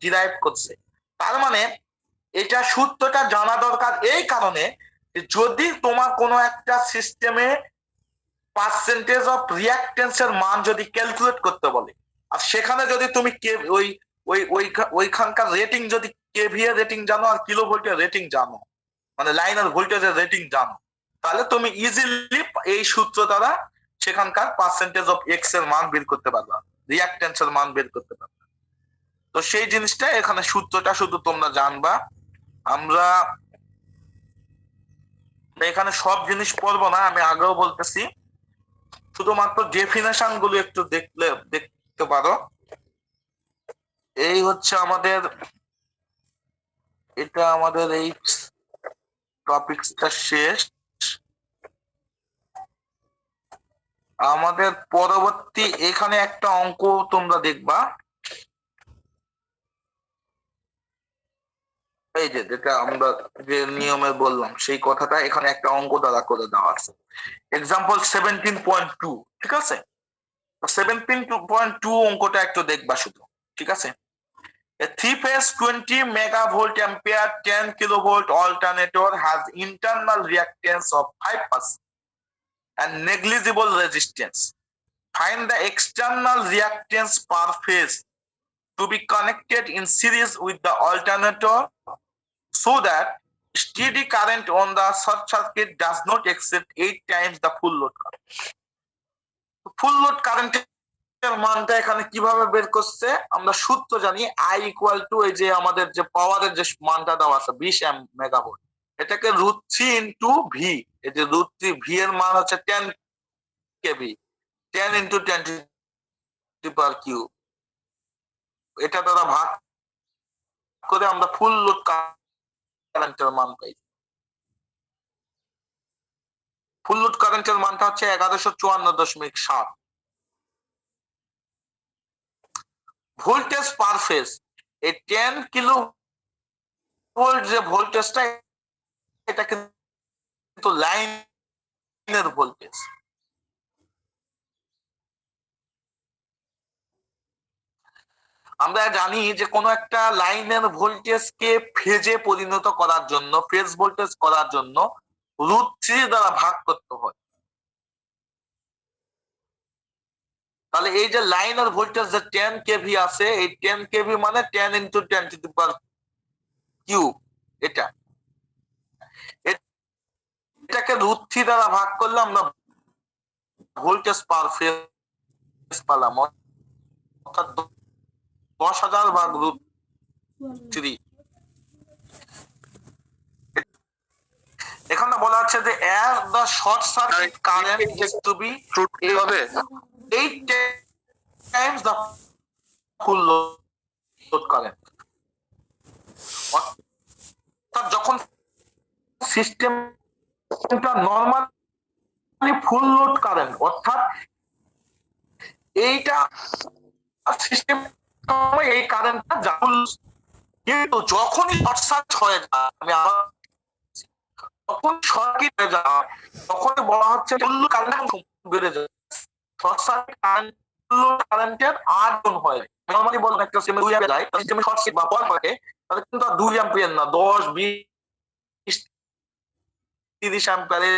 ডিরাইভ করছে, তার মানে এটা সূত্রটা জানা দরকার এই কারণে, যদি তোমার কোনো একটা সিস্টেমে পার্সেন্টেজ অফ রিঅ্যাকটেন্সের মান যদি ক্যালকুলেট করতে বলে, আর সেখানে যদি তুমি ওইখানকার রেটিং যদি কেভিএ রেটিং জানো আর কিলো ভোল্টের রেটিং জানো, মানে লাইনের ভোল্টেজের রেটিং জানো, তাহলে তুমি ইজিলি এই সূত্র দ্বারা সেখানকার পার্সেন্টেজ অফ এক্স এর মান বের করতে পারবা, রিঅ্যাকটেন্সের মান বের করতে পারবা। তো সেই জিনিসটা এখানে সূত্রটা শুধু তোমরা জানবা, আমরা এখানে সব জিনিস পড়বো না, আমি আগেও বলতেছি, শুধুমাত্র ডেফিনেশন গুলো একটু দেখতে পারো। এই হচ্ছে আমাদের, এটা আমাদের এই টপিকটা শেষ, আমাদের পরবর্তী এখানে একটা অঙ্ক তোমরা দেখবা, এই যে যেটা আমরা যে নিয়মে বললাম সেই কথাটা এখানে একটা অঙ্ক দ্বারা করে দেওয়া আছে, এক্সাম্পল 17.2, ঠিক আছে, 17.2 অঙ্কটা একটু দেখবা শুধু, ঠিক আছে। A 3-phase 20 megavolt ampere 10 kilovolt alternator has internal reactance of 5% and negligible resistance. Find the external reactance per phase to be connected in series with the alternator so that steady current on the short circuit does not exceed 8 times the full load current. Full load current এর মানটা এখানে কিভাবে বের করছে, আমরা সূত্র জানি I equal to এই যে আমাদের যে পাওয়ারের যে মানটা দেওয়া আছে 20 মেগাভোল্ট, এটাকে √3 ইন্টু ভি, এই যে √3 ভি এর মান হচ্ছে 10 কেভি, 10 ইন্টু 10 পাওয়ার কিউ, এটা দ্বারা ভাগ করে আমরা ফুল লোড কারেন্টের মান পাই। ফুল লোড কারেন্টের মানটা হচ্ছে 1154.7 ভোল্টেজ পার ফেজ। এই 10 কিলো ভোল্ট যে ভোল্টেজটা, এটা কিন্তু লাইনের ভোল্টেজ। আমরা জানি যে কোনো একটা লাইনের ভোল্টেজকে ফেজে পরিণত করার জন্য, ফেজ ভোল্টেজ করার জন্য √3 দ্বারা ভাগ করতে হয়। তাহলে এই যে লাইনের ভোল্টেজ যে 10 কেভি আছে, এই 10 কেভি মানে 10 × 10⁻³ এটা, এটাকে √3 দ্বারা ভাগ করলে আমরা ভোল্টেজ পার ফেজ পেলাম, অর্থাৎ 10,000 ভাগ √3। এখানে বলা হচ্ছে যে as the short circuit current is to be হবে 8 times the full load current। অর্থাৎ যখন সিস্টেমটা নরমালি ফুল লোড কারেন্ট, অর্থাৎ এইটা সিস্টেম এই কারেন্টটা যাবে, কিন্তু যখনই শর্ট সার্কিট হয়ে যায়, আমি আবার তখন সার্কিট হয়ে যায়, তখন বলা হচ্ছে ফুল লোড কারেন্ট বেড়ে যায়। শর্ট সার্কিট কারেন্টের 8 গুণ হয়। নরমালি বলেন একটা সিস্টেমে 2 অ্যাম্পিয়ার যায়, সিস্টেমে শর্ট সার্কিট বা পয়েন্ট থাকে, তাহলে কিন্তু 2 অ্যাম্পিয়ার না, 10, 20, 30 অ্যাম্পিয়ারের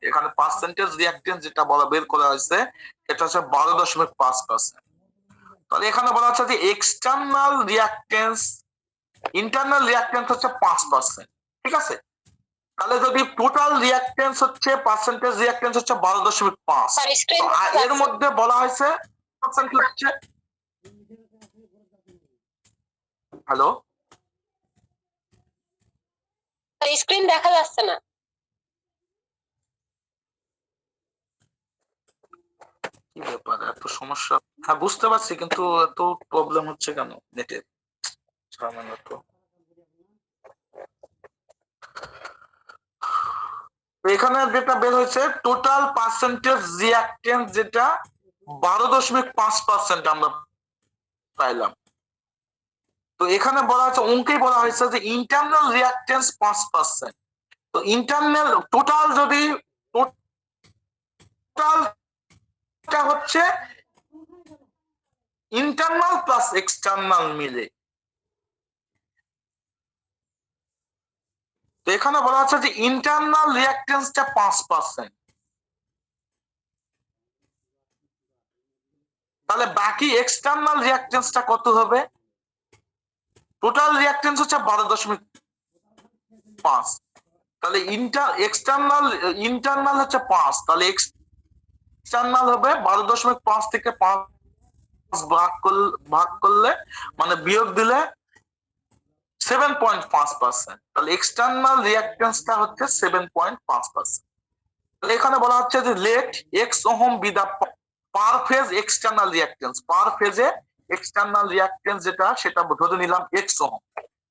এখানে পার্সেন্টেজ রিঅ্যাকট্যান্স যেটা বলা বের করা হয়েছে, এটা হচ্ছে 12.5%। তাহলে এখানে বলা হচ্ছে যে এক্সটার্নাল রিঅ্যাকট্যান্স, ইন্টারনাল রিঅ্যাকট্যান্স হচ্ছে 5%, ঠিক আছে। তাহলে যদি টোটাল রিঅ্যাকট্যান্স হচ্ছে, পার্সেন্টেজ রিঅ্যাকট্যান্স হচ্ছে 12.5, এর মধ্যে বলা হয়েছে পার্সেন্ট হচ্ছে, হ্যালো স্ক্রিন দেখা যাচ্ছে না। কি ব্যাপার, এত সমস্যা? হ্যাঁ বুঝতে পারছি, কিন্তু এত প্রবলেম হচ্ছে কেন নেটের? এখানে যেটা বের হয়েছে টোটাল পার্সেন্টেজ রিঅ্যাকট্যান্স, যেটা 12.5% আমরা পাইলাম। তো এখানে বলা হচ্ছে, অঙ্কেই বলা হয়েছে যে ইন্টারনাল রিঅ্যাকট্যান্স 5%। তো ইন্টারনাল টোটাল যদি টোটালটা হচ্ছে ইন্টারনাল প্লাস এক্সটার্নাল মিলে। তো এখানে বলা হচ্ছে যে ইন্টারনাল রিঅ্যাকট্যান্সটা 5%, তাহলে বাকি এক্সটার্নাল রিঅ্যাকট্যান্সটা কত হবে? টোটাল রিঅ্যাকট্যান্স হচ্ছে 12.5, তাহলে ইন্টারনাল হচ্ছে 5, তাহলে এক্সটার্নাল হবে 12.5 থেকে 5 ভাগ করলে মানে বিয়োগ দিলে 7.5%, তাহলে এক্সটার্নাল রিঅ্যাকট্যান্সটা হচ্ছে 7.5%। তাহলে এখানে বলা হচ্ছে যে লেট x ওহম বি দা পার ফেজ এক্সটার্নাল রিঅ্যাকট্যান্স, পার ফেজে এক্সটার্নাল রিঅ্যাকট্যান্স যেটা, সেটা ধরে নিলাম x ওহম।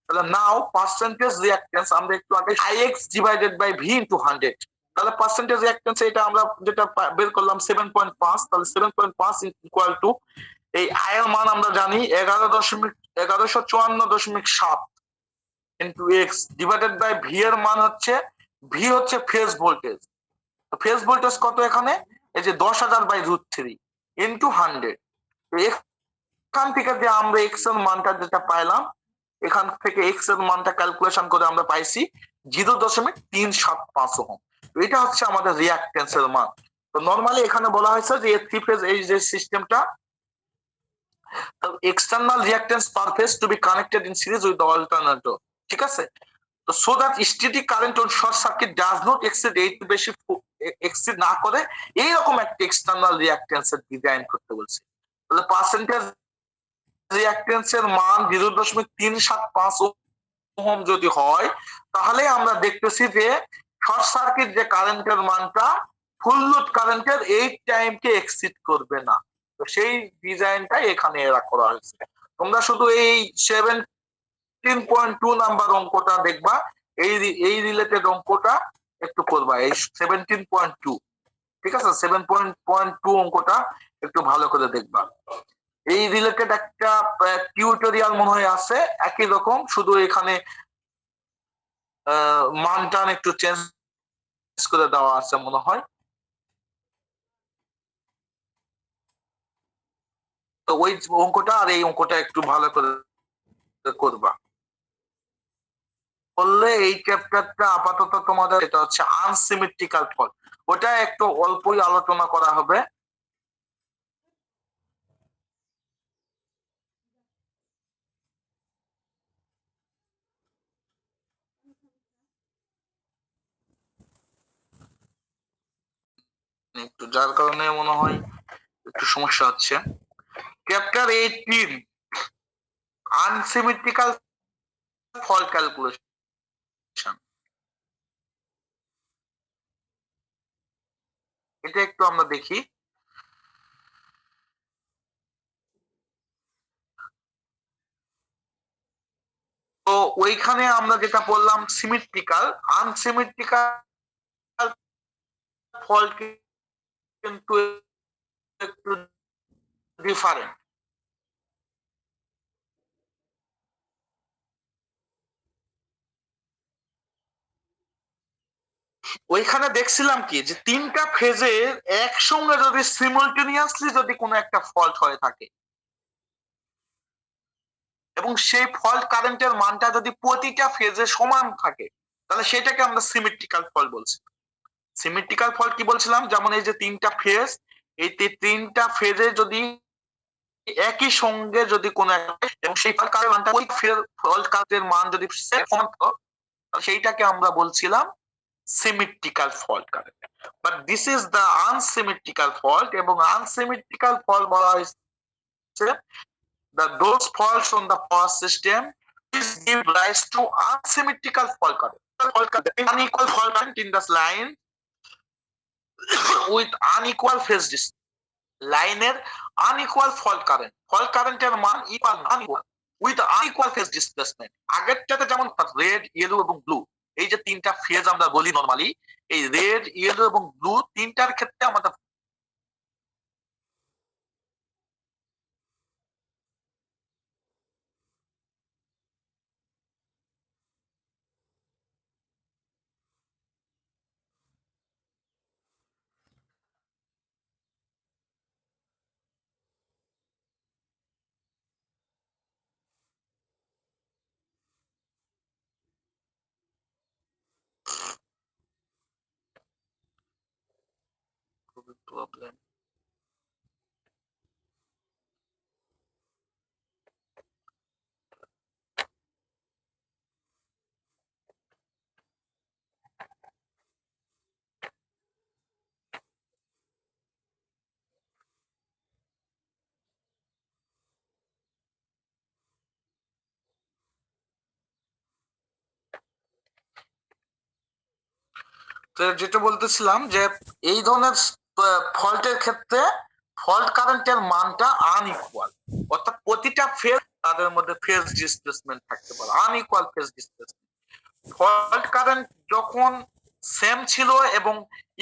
তাহলে নাও পার্সেন্টেজ রিঅ্যাকট্যান্স আমরা একটু আগে Ix divided by V into 100, তাহলে পার্সেন্টেজ রিঅ্যাকট্যান্স এটা আমরা যেটা বের করলাম 7.5, তাহলে 7.5 ইকুয়াল টু এই I এর মান আমরা জানি 1154.7 into x divided by V এর মান হচ্ছে, V হচ্ছে ফেজ ভোল্টেজ। ফেজ ভোল্টেজ কত এখানে? এই যে 10,000 বাই √3 ইনটু 100। এখান থেকে যে আমরা x এর মানটা যেটা পাইলাম, এখান থেকে x এর মানটা ক্যালকুলেশন করে আমরা পাইছি 0.375 ওহম। এটা হচ্ছে আমাদের রিঅ্যাকট্যান্স এর মান। তো নরমালি এখানে বলা হয়েছে যে থ্রি ফেজ এই যে সিস্টেমটা, external reactance per phase to be connected in series with the alternator, ঠিক আছে। তো so that static current on short circuit does not exceed 8 বেশি এক্সিড না করে, এইরকম একটা এক্সটার্নাল রিঅ্যাকট্যান্স এর ডিজাইন করতে বলছে। তাহলে পার্সেন্টেজ রিঅ্যাকট্যান্স এর মান 0.375 ওহম যদি হয় তাহলে আমরা দেখতেছি যে শর্ট সার্কিট যে কারেন্টের মানটা ফুল লোড কারেন্টের 8 টাইমকে এক্সিড করবে না। তো সেই ডিজাইনটা এখানে এরা করা হয়েছে। তোমরা শুধু এই 17.2 নাম্বার অঙ্কটা দেখবা, এই রিলেটেড অঙ্কটা একটু করবা, এই 17.2, ঠিক আছে? 7.2 অঙ্কটা একটু ভালো করে দেখবা। এই রিলেটেড একটা টিউটোরিয়াল মনে হয় আছে একই রকম, শুধু এখানে মানটা একটু চেঞ্জ করে দেওয়া আছে মনে হয়। তো ওই অঙ্কটা আর এই অঙ্কটা একটু ভালো করে করবা, বললে এই চ্যাপ্টারটা আপাতত তোমাদের এটা হচ্ছে আনসিমেট্রিক্যাল ফল্ট, ওটা একটু অল্পই আলোচনা করা হবে। একটু যার কারণে মনে হয় একটু সমস্যা হচ্ছে। চ্যাপ্টার 18 আনসিমেট্রিক্যাল ফল্ট ক্যালকুলেশন, এটা একটু আমরা দেখি। তো ওইখানে আমরা যেটা বললাম সিমেট্রিক্যাল, আনসিমেট্রিক্যাল ফল্ট কিন্তু একটু ডিফারেন্ট। ওইখানে দেখছিলাম কি যে তিনটা ফেজে একসঙ্গে যদি সিমultaneously যদি কোনো একটা ফল্ট হয়ে থাকে এবং সেই ফল্ট কারেন্টের মানটা যদি প্রতিটা ফেজে সমান থাকে, তাহলে সেটাকে আমরা সিমেট্রিক্যাল ফল্ট বলছি। সিমেট্রিক্যাল ফল্ট কি বলছিলাম, যেমন এই যে তিনটা ফেজ, এই তিনটা ফেজে যদি একই সঙ্গে যদি কোনো একটা এবং সেই ফল্ট কারেন্টের মানটা ওই ফল্ট কারেন্টের মান যদি সমান থাকতো, সেইটাকে আমরা বলছিলাম symmetrical fault current. But this is the unsymmetrical fault, এবং unsymmetrical fault বলা হয়েছে those faults on the power system is give rise to unsymmetrical fault current. Unequal fault current in the line with unequal phase distance. লাইনের unequal fault current এর মান equal unequal with unequal phase displacement। আগেরটাতে যেমন red, yellow এবং blue, এই যে তিনটা phase আমরা বলি নরমালি, এই রেড, ইয়েলো এবং ব্লু তিনটার ক্ষেত্রে আমাদের প্রবলেম। তো যেটা বলতেছিলাম যে এই ধরনের ফল্টের ক্ষেত্রে ফল্ট কারেন্টের মানটা আনইকুয়াল, অর্থাৎ প্রতিটা ফেজ তাদের মধ্যে ফেজ ডিসপ্লেসমেন্ট থাকতে পারে, unequal phase displacement. Fault current যখন সেম ছিল এবং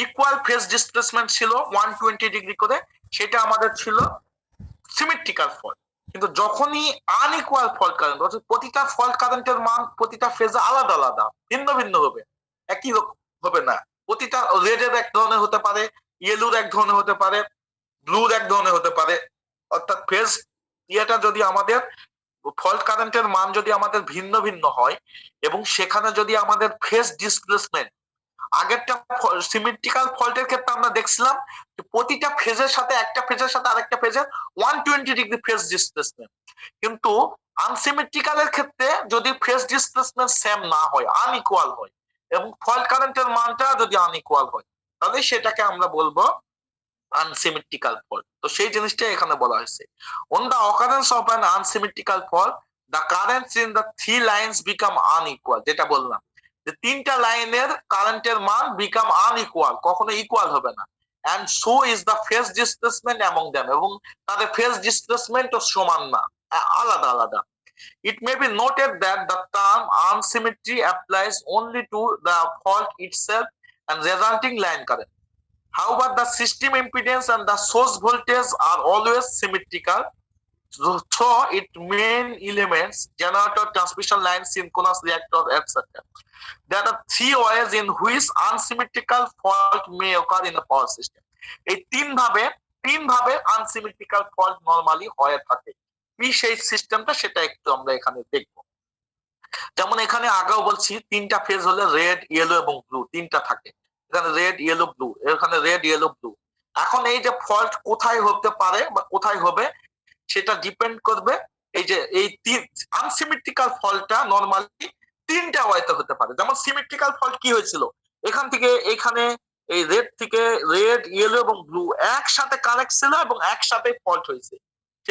ইকুয়াল ফেজ ডিসপ্লেসমেন্ট ছিল 120 ডিগ্রি করে, সেটা আমাদের ছিল সিমেট্রিক্যাল ফল্ট। কিন্তু যখনই আনইকুয়াল ফল্ট কারেন্ট, অর্থাৎ প্রতিটা ফল্ট কারেন্টের মান প্রতিটা ফেজে আলাদা আলাদা ভিন্ন ভিন্ন হবে, একই রকম হবে না। প্রতিটা রেডের এক ধরনের হতে পারে, ইয়েলোর এক ধরনের হতে পারে, ব্লুর এক ধরনের হতে পারে। অর্থাৎ ফেজ ইয়েটা যদি আমাদের ফল্ট কারেন্টের মান যদি আমাদের ভিন্ন ভিন্ন হয় এবং সেখানে যদি আমাদের ফেজ ডিসপ্লেসমেন্ট, আগেরটা সিমেট্রিক্যাল ফল্টের ক্ষেত্রে আমরা দেখছিলাম যে প্রতিটা ফেজের সাথে একটা ফেজের সাথে আরেকটা ফেজের 120 ডিগ্রি ফেজ ডিসপ্লেসমেন্ট, কিন্তু আনসিমেট্রিক্যালের ক্ষেত্রে যদি ফেজ ডিসপ্লেসমেন্ট সেম না হয়, আনইকুয়াল হয় এবং ফল্ট কারেন্টের মানটা যদি আনইকুয়াল হয়, তাহলে সেটাকে আমরা বলবো unsymmetrical fault। তো সেই জিনিসটা এখানে বলা হয়েছে। On the occurrence of an unsymmetrical fault, the currents in the three lines become unequal, যেটা বললাম যে তিনটা লাইনের কারেন্টের মান become unequal, কখনো ইকুয়াল হবে না, and so is the phase displacement among them, এবং তাদের phase displacement ও সমান না, আলাদা আলাদা. It may be noted that the term unsymmetry applies only to the fault itself and resulting line current. However, the system impedance and the source voltage are always symmetrical. So its main elements, generator, transmission line, synchronous reactor, etc. There are three ways in which unsymmetrical fault may occur in a power system. এই তিন ভাবে unsymmetrical fault normally হয়ে থাকে. কি সেই সিস্টেমটা সেটা একটু আমরা এখানে দেখব. যেমন এখানে আগেও বলছি তিনটা ফেজ হলে রেড, ইয়েলো এবং ব্লু তিনটা থাকে. এখানে রেড, ইয়েলো, ব্লু, এখানে রেড, ইয়েলো, ব্লু. এখন এই যে ফল্ট কোথায় হতে পারে বা কোথায় হবে সেটা ডিপেন্ড করবে এই যে এই আনসিমেট্রিক্যাল ফল্টটা নরমালি তিনটা ওয়েতে হতে পারে. যেমন সিমেট্রিক্যাল ফল্ট কি হয়েছিল, এখান থেকে এখানে এই রেড থেকে রেড, ইয়েলো এবং ব্লু একসাথে কানেক্ট ছিল এবং একসাথে ফল্ট হয়েছে,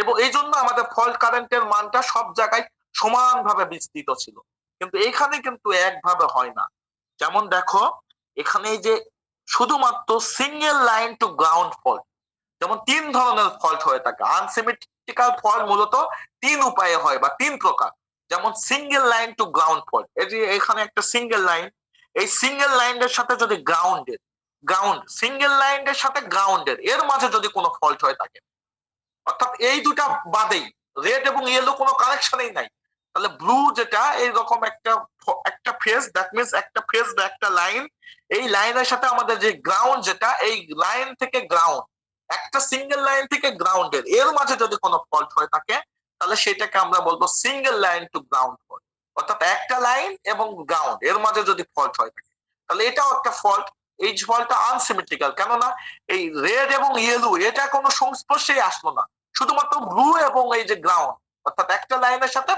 এবং এই জন্য আমাদের ফল্ট কারেন্টের মানটা সব জায়গায় সমানভাবে বিস্তৃত ছিল. কিন্তু এখানে কিন্তু একভাবে হয় না. যেমন দেখো এখানে এই যে শুধুমাত্র single line to ground fault, যেমন তিন ধরনের ফল্ট হয়ে থাকে. আনসিমেট্রিক্যাল ফল্ট মূলত তিন উপায়ে হয় বা তিন প্রকার. যেমন single line to ground fault, এই যে এখানে একটা সিঙ্গেল লাইন, এই সিঙ্গেল লাইনের সাথে যদি সিঙ্গেল লাইনের সাথে গ্রাউন্ডের এর মাঝে যদি কোনো ফল্ট হয়ে থাকে, অর্থাৎ এই দুটা বাদেই রেড এবং ইয়েলো কোনো কানেকশনই নাই, তাহলে ব্লু যেটা এইরকম একটা ফেজ, দ্যাট মিন্স একটা ফেজ বা একটা লাইন, এই লাইনের সাথে আমাদের যে গ্রাউন্ড যেটা, এই লাইন থেকে গ্রাউন্ড, একটা সিঙ্গেল লাইন থেকে গ্রাউন্ডের এর মাঝে যদি কোনো ফল্ট হয়ে থাকে তাহলে সেটাকে আমরা বলবো single line to ground fault. অর্থাৎ একটা লাইন এবং গ্রাউন্ড এর মাঝে যদি ফল্ট হয়ে থাকে তাহলে এটাও একটা ফল্ট. এই ফল্টটা আনসিমেট্রিক্যাল, কেননা এই রেড এবং ইয়েলো এটা কোনো সংস্পর্শেই আসলো না, শুধুমাত্র ব্লু এবং এই যে গ্রাউন্ড, অর্থাৎ একটা লাইনের সাথে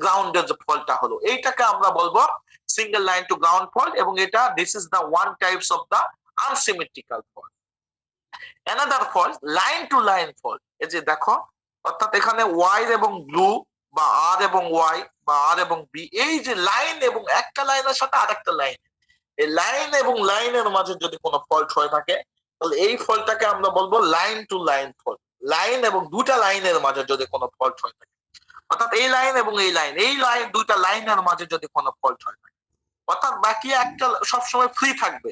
গ্রাউন্ডের যে ফল্টটা হলো, এইটাকে আমরা বলবো single line to ground fault, এবং এটা this is the one types of the unsymmetrical fault. Another fault line to line fault, এই যে দেখো, অর্থাৎ এখানে ওয়াই এবং ব্লু বা আর এবং ওয়াই বা আর এবং বি, এই যে লাইন এবং একটা লাইনের সাথে আরেকটা লাইন, এই লাইন এবং লাইনের মাঝে যদি কোনো ফল্ট হয়ে থাকে তাহলে এই ফল্টটাকে আমরা বলবো line to line fault. Line এবং দুটা লাইনের মাঝে যদি কোনো ফল্ট হয়ে থাকে, অর্থাৎ এই লাইন এবং এই লাইন দুইটা লাইনের মাঝে যদি কোনো ফল্ট হয়ে থাকে, অর্থাৎ বাকি একটা সবসময় ফ্রি থাকবে,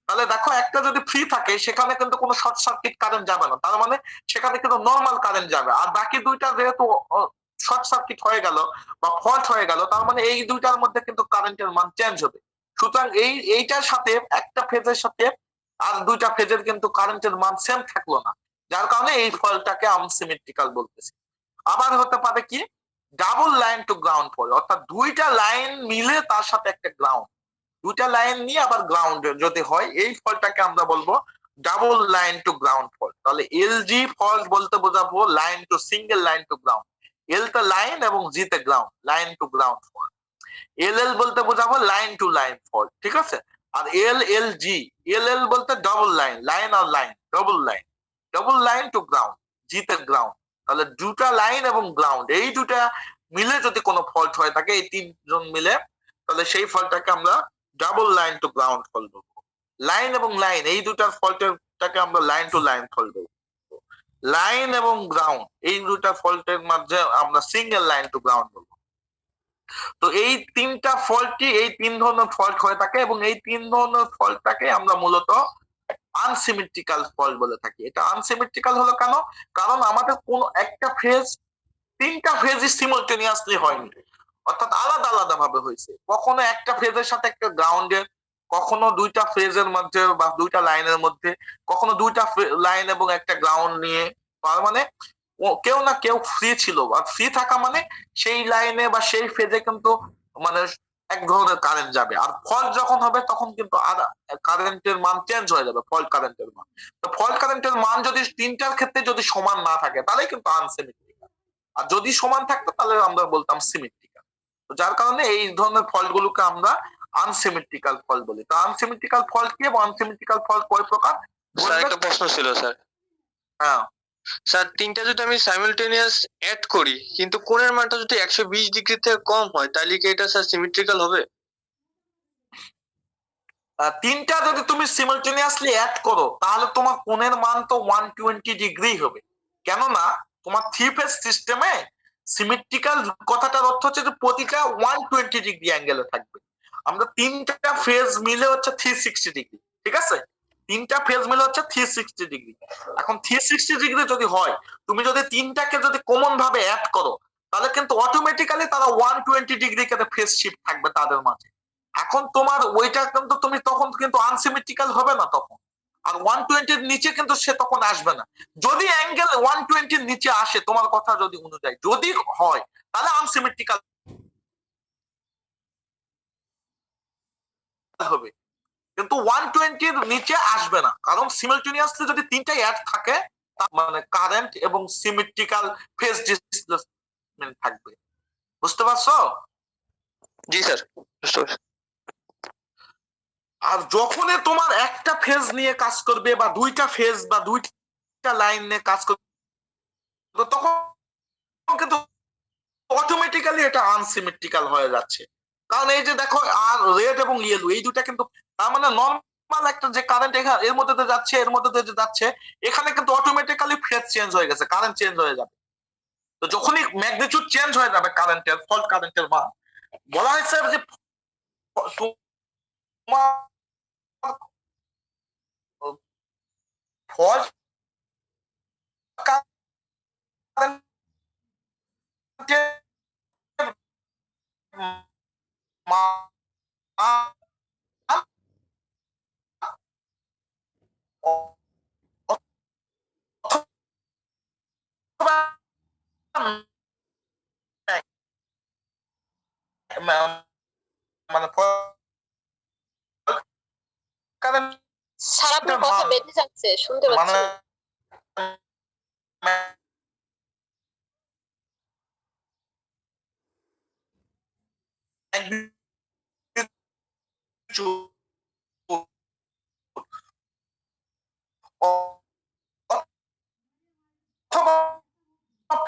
তাহলে দেখো একটা যদি ফ্রি থাকে সেখানে কিন্তু কোনো শর্ট সার্কিট কারেন্ট যাবে না, তার মানে সেখানে কিন্তু নর্মাল কারেন্ট যাবে. আর বাকি দুইটা যেহেতু শর্ট সার্কিট হয়ে গেল বা ফল্ট হয়ে গেল, তার মানে এই দুইটার মধ্যে কিন্তু কারেন্টের মান চেঞ্জ হবে. সুতরাং এইটার সাথে একটা ফেজের সাথে আর দুইটা ফেজের কিন্তু কারেন্টের মান সেম থাকলো না, যার কারণে এই ফল্টটাকে আনসিমেট্রিক্যাল বলতেছি. আবার হতে পারে কি double line to ground fault, অর্থাৎ দুইটা লাইন মিলে তার সাথে একটা গ্রাউন্ড, দুইটা লাইন নিয়ে আবার গ্রাউন্ড যদি হয়, এই ফল্টটাকে আমরা বলবো double line to ground fault. তাহলে এলজি ফল্ট বলতে বোঝাবো line to single line to ground, L তে লাইন এবং জি তে ground, line to ground fault. L বলতে বোঝাবো লাইন টু লাইন ফল্ট, ঠিক আছে. আর এল জি, এল বলতে ডবল লাইন, লাইন আর line, double line to ground, G তে গ্রাউন্ড. তাহলে দুটা লাইন এবং গ্রাউন্ড এই দুটা মিলে যদি কোনো ফল্ট হয়ে থাকে, এই তিনজন মিলে, তাহলে সেই ফল্টটাকে আমরা double line to ground fault বলবো. লাইন এবং লাইন এই দুটার ফল্টটাকে আমরা লাইন টু লাইন ফল্ট বলবো. লাইন এবং গ্রাউন্ড এই দুটা ফল্টের মাঝে আমরা সিঙ্গেল লাইন টু গ্রাউন্ড বলবো. তো এই তিনটা ফল্টই এই তিন ধরনের ফল্ট হয়ে থাকে, এবং এই তিন ধরনের ফল্টটাকে আমরা মূলত আনসিমেট্রিক্যাল ফল্ট বলে থাকি. এটা আনসিমেট্রিক্যাল হলো কেন, কারণ আমাদের কোন একটা ফেজ তিনটা ফেজই সিমultaneously হয়নি, অর্থাৎ আলাদা আলাদা ভাবে হয়েছে. কখনো একটা ফেজের সাথে একটা গ্রাউন্ডের, কখনো দুইটা ফেজের মধ্যে বা দুইটা লাইনের মধ্যে, কখনো দুইটা লাইন এবং একটা গ্রাউন্ড নিয়ে. তার মানে কেউ না কেউ ফ্রি ছিল, আর ফ্রি থাকা মানে সেই লাইনে বা সেই ফেজে কিন্তু মানে এক ধরনের কারেন্ট যাবে. আর ফল্ট যখন হবে তখন কিন্তু আর কারেন্টের মান চেঞ্জ হয়ে যাবে, ফল্ট কারেন্টের মান. তো ফল্ট কারেন্টের মান যদি তিনটার ক্ষেত্রে যদি সমান না থাকে তাহলে কিন্তু আনসিমেট্রিক্যাল, আর যদি সমান থাকতো তাহলে আমরা বলতাম সিমেট্রিক্যাল. তো যার কারণে এই ধরনের ফল্ট গুলোকে আমরা আনসিমেট্রিক্যাল ফল্ট বলি. তো আনসিমেট্রিক্যাল ফল্ট কি এবং আনসিমেট্রিক্যাল ফল্ট কয় প্রকার? স্যার একটা প্রশ্ন ছিল স্যার. হ্যাঁ স্যার তিনটা যদি আমি সাইমালটেনিয়াস অ্যাড করি কিন্তু কোণের মানটা যদি 120 ডিগ্রি থেকে কম হয় তাহলে কি এটা স্যার সিমেট্রিক্যাল হবে? তিনটা যদি তুমি সিমালটেনিয়াসলি অ্যাড করো তাহলে তোমার কোণের মান তো 120 ডিগ্রি হবে। কেননা তোমার থ্রি ফেজ সিস্টেমে সিমেট্রিক্যাল কথাটার অর্থ হচ্ছে যে প্রতিটা 120 ডিগ্রি অ্যাঙ্গেলে থাকবে। আমরা তিনটা ফেজ মিলে হচ্ছে 360 ডিগ্রি, ঠিক আছে? তিনটা ফেজ মিলে হচ্ছে 360 ডিগ্রি। এখন 360 ডিগ্রি যদি হয়, তুমি যদি তিনটাকে যদি কমন ভাবে অ্যাড করো তাহলে কিন্তু অটোমেটিক্যালি তারা 120 ডিগ্রি করে ফেজ শিফট থাকবে তাদের মাঝে। এখন তোমার ওইটা কিন্তু তুমি তখন কিন্তু আনসিমেট্রিক্যাল হবে না তখন। আর 120 নিচে কিন্তু সে তখন আসবে না। যদি অ্যাঙ্গেল 120 নিচে আসে তোমার কথা যদি অনুযায়ী যদি হয় তাহলে আনসিমেট্রিক্যাল হবে, কিন্তু 120 নিচে আসবে না, কারণ সিমালটেনিয়াসলি যদি তিনটাই অ্যাড থাকে মানে কারেন্ট এবং সিমেট্রিক্যাল ফেজ ডিসপ্লেসমেন্ট থাকবে। বুঝতে পারছো? জি স্যার, বুঝতে পারছি। আর যখনই তোমার একটা ফেজ নিয়ে কাজ করবে বা দুইটা ফেজ বা দুইটা লাইন নিয়ে কাজ করবে তখন কিন্তু অটোমেটিক্যালি এটা আনসিমেট্রিক্যাল হয়ে যাচ্ছে। কারণ এই যে দেখো আর রেড এবং ইয়েলো এই দুটা কিন্তু তার মানে নরমাল একটা যে কারেন্ট এর মধ্যে দিয়ে যাচ্ছে এর মধ্যে দিয়ে যাচ্ছে, এখানে কিন্তু অটোমেটিক্যালি ফেজ চেঞ্জ হয়ে গেছে, কারেন্ট চেঞ্জ হয়ে যাবে। তো যখনই ম্যাগনিটিউড চেঞ্জ হয়ে যাবে কারেন্টের, ফল্ট কারেন্টের মান, বলা হয়েছে যে তোমার ফল্ট কারেন্টের মান মানে কারেন্ট স্যার আপনার কথা বেঁধে যাচ্ছে, শুনতে মানে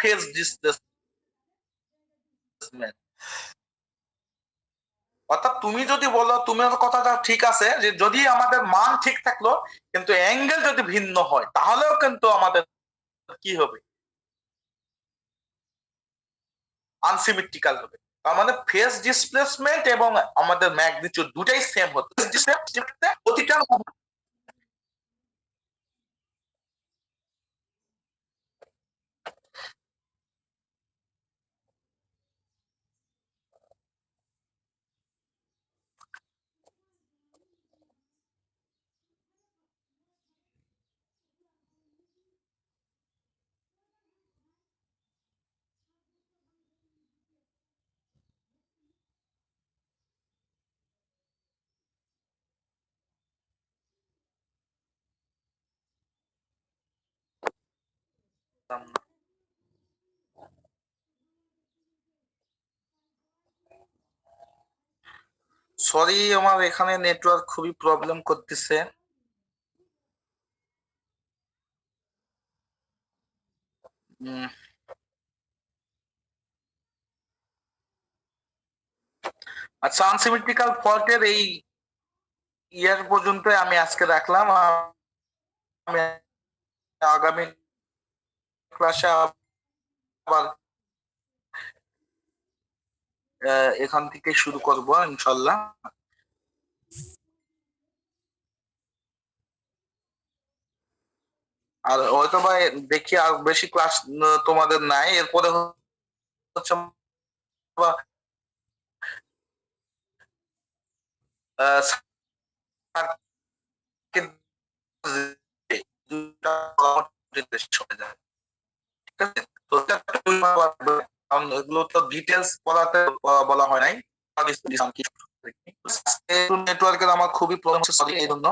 ফেজ ডিসপ্লেসমেন্ট। অর্থাৎ তুমি যদি বলো, তোমার কথাটা ঠিক আছে যে যদি আমাদের মান ঠিক থাকলো কিন্তু অ্যাঙ্গেল যদি ভিন্ন হয় তাহলেও কিন্তু আমাদের কি হবে, আনসিমেট্রিক্যাল হবে। তার মানে ফেজ ডিসপ্লেসমেন্ট এবং আমাদের ম্যাগনিটিউড দুটাই সেম হতো। প্রতিটা সরি, আমার এখানে নেটওয়ার্ক খুবই প্রবলেম করতেছে। আচ্ছা, আনসিমেট্রিক্যাল ফল্টের এই ইয়ার পর্যন্ত আমি আজকে রাখলাম। আমি আগামী ক্লাসে আবার এখান থেকে শুরু করব ইনশাল্লাহ। আর হয়তো বা দেখি আর বেশি ক্লাস তোমাদের নাই, এরপরে হচ্ছে এগুলো তো ডিটেলস বলা হয় নাই। নেটওয়ার্কের আমার খুবই প্রবলেম হচ্ছে, সরি এই জন্য।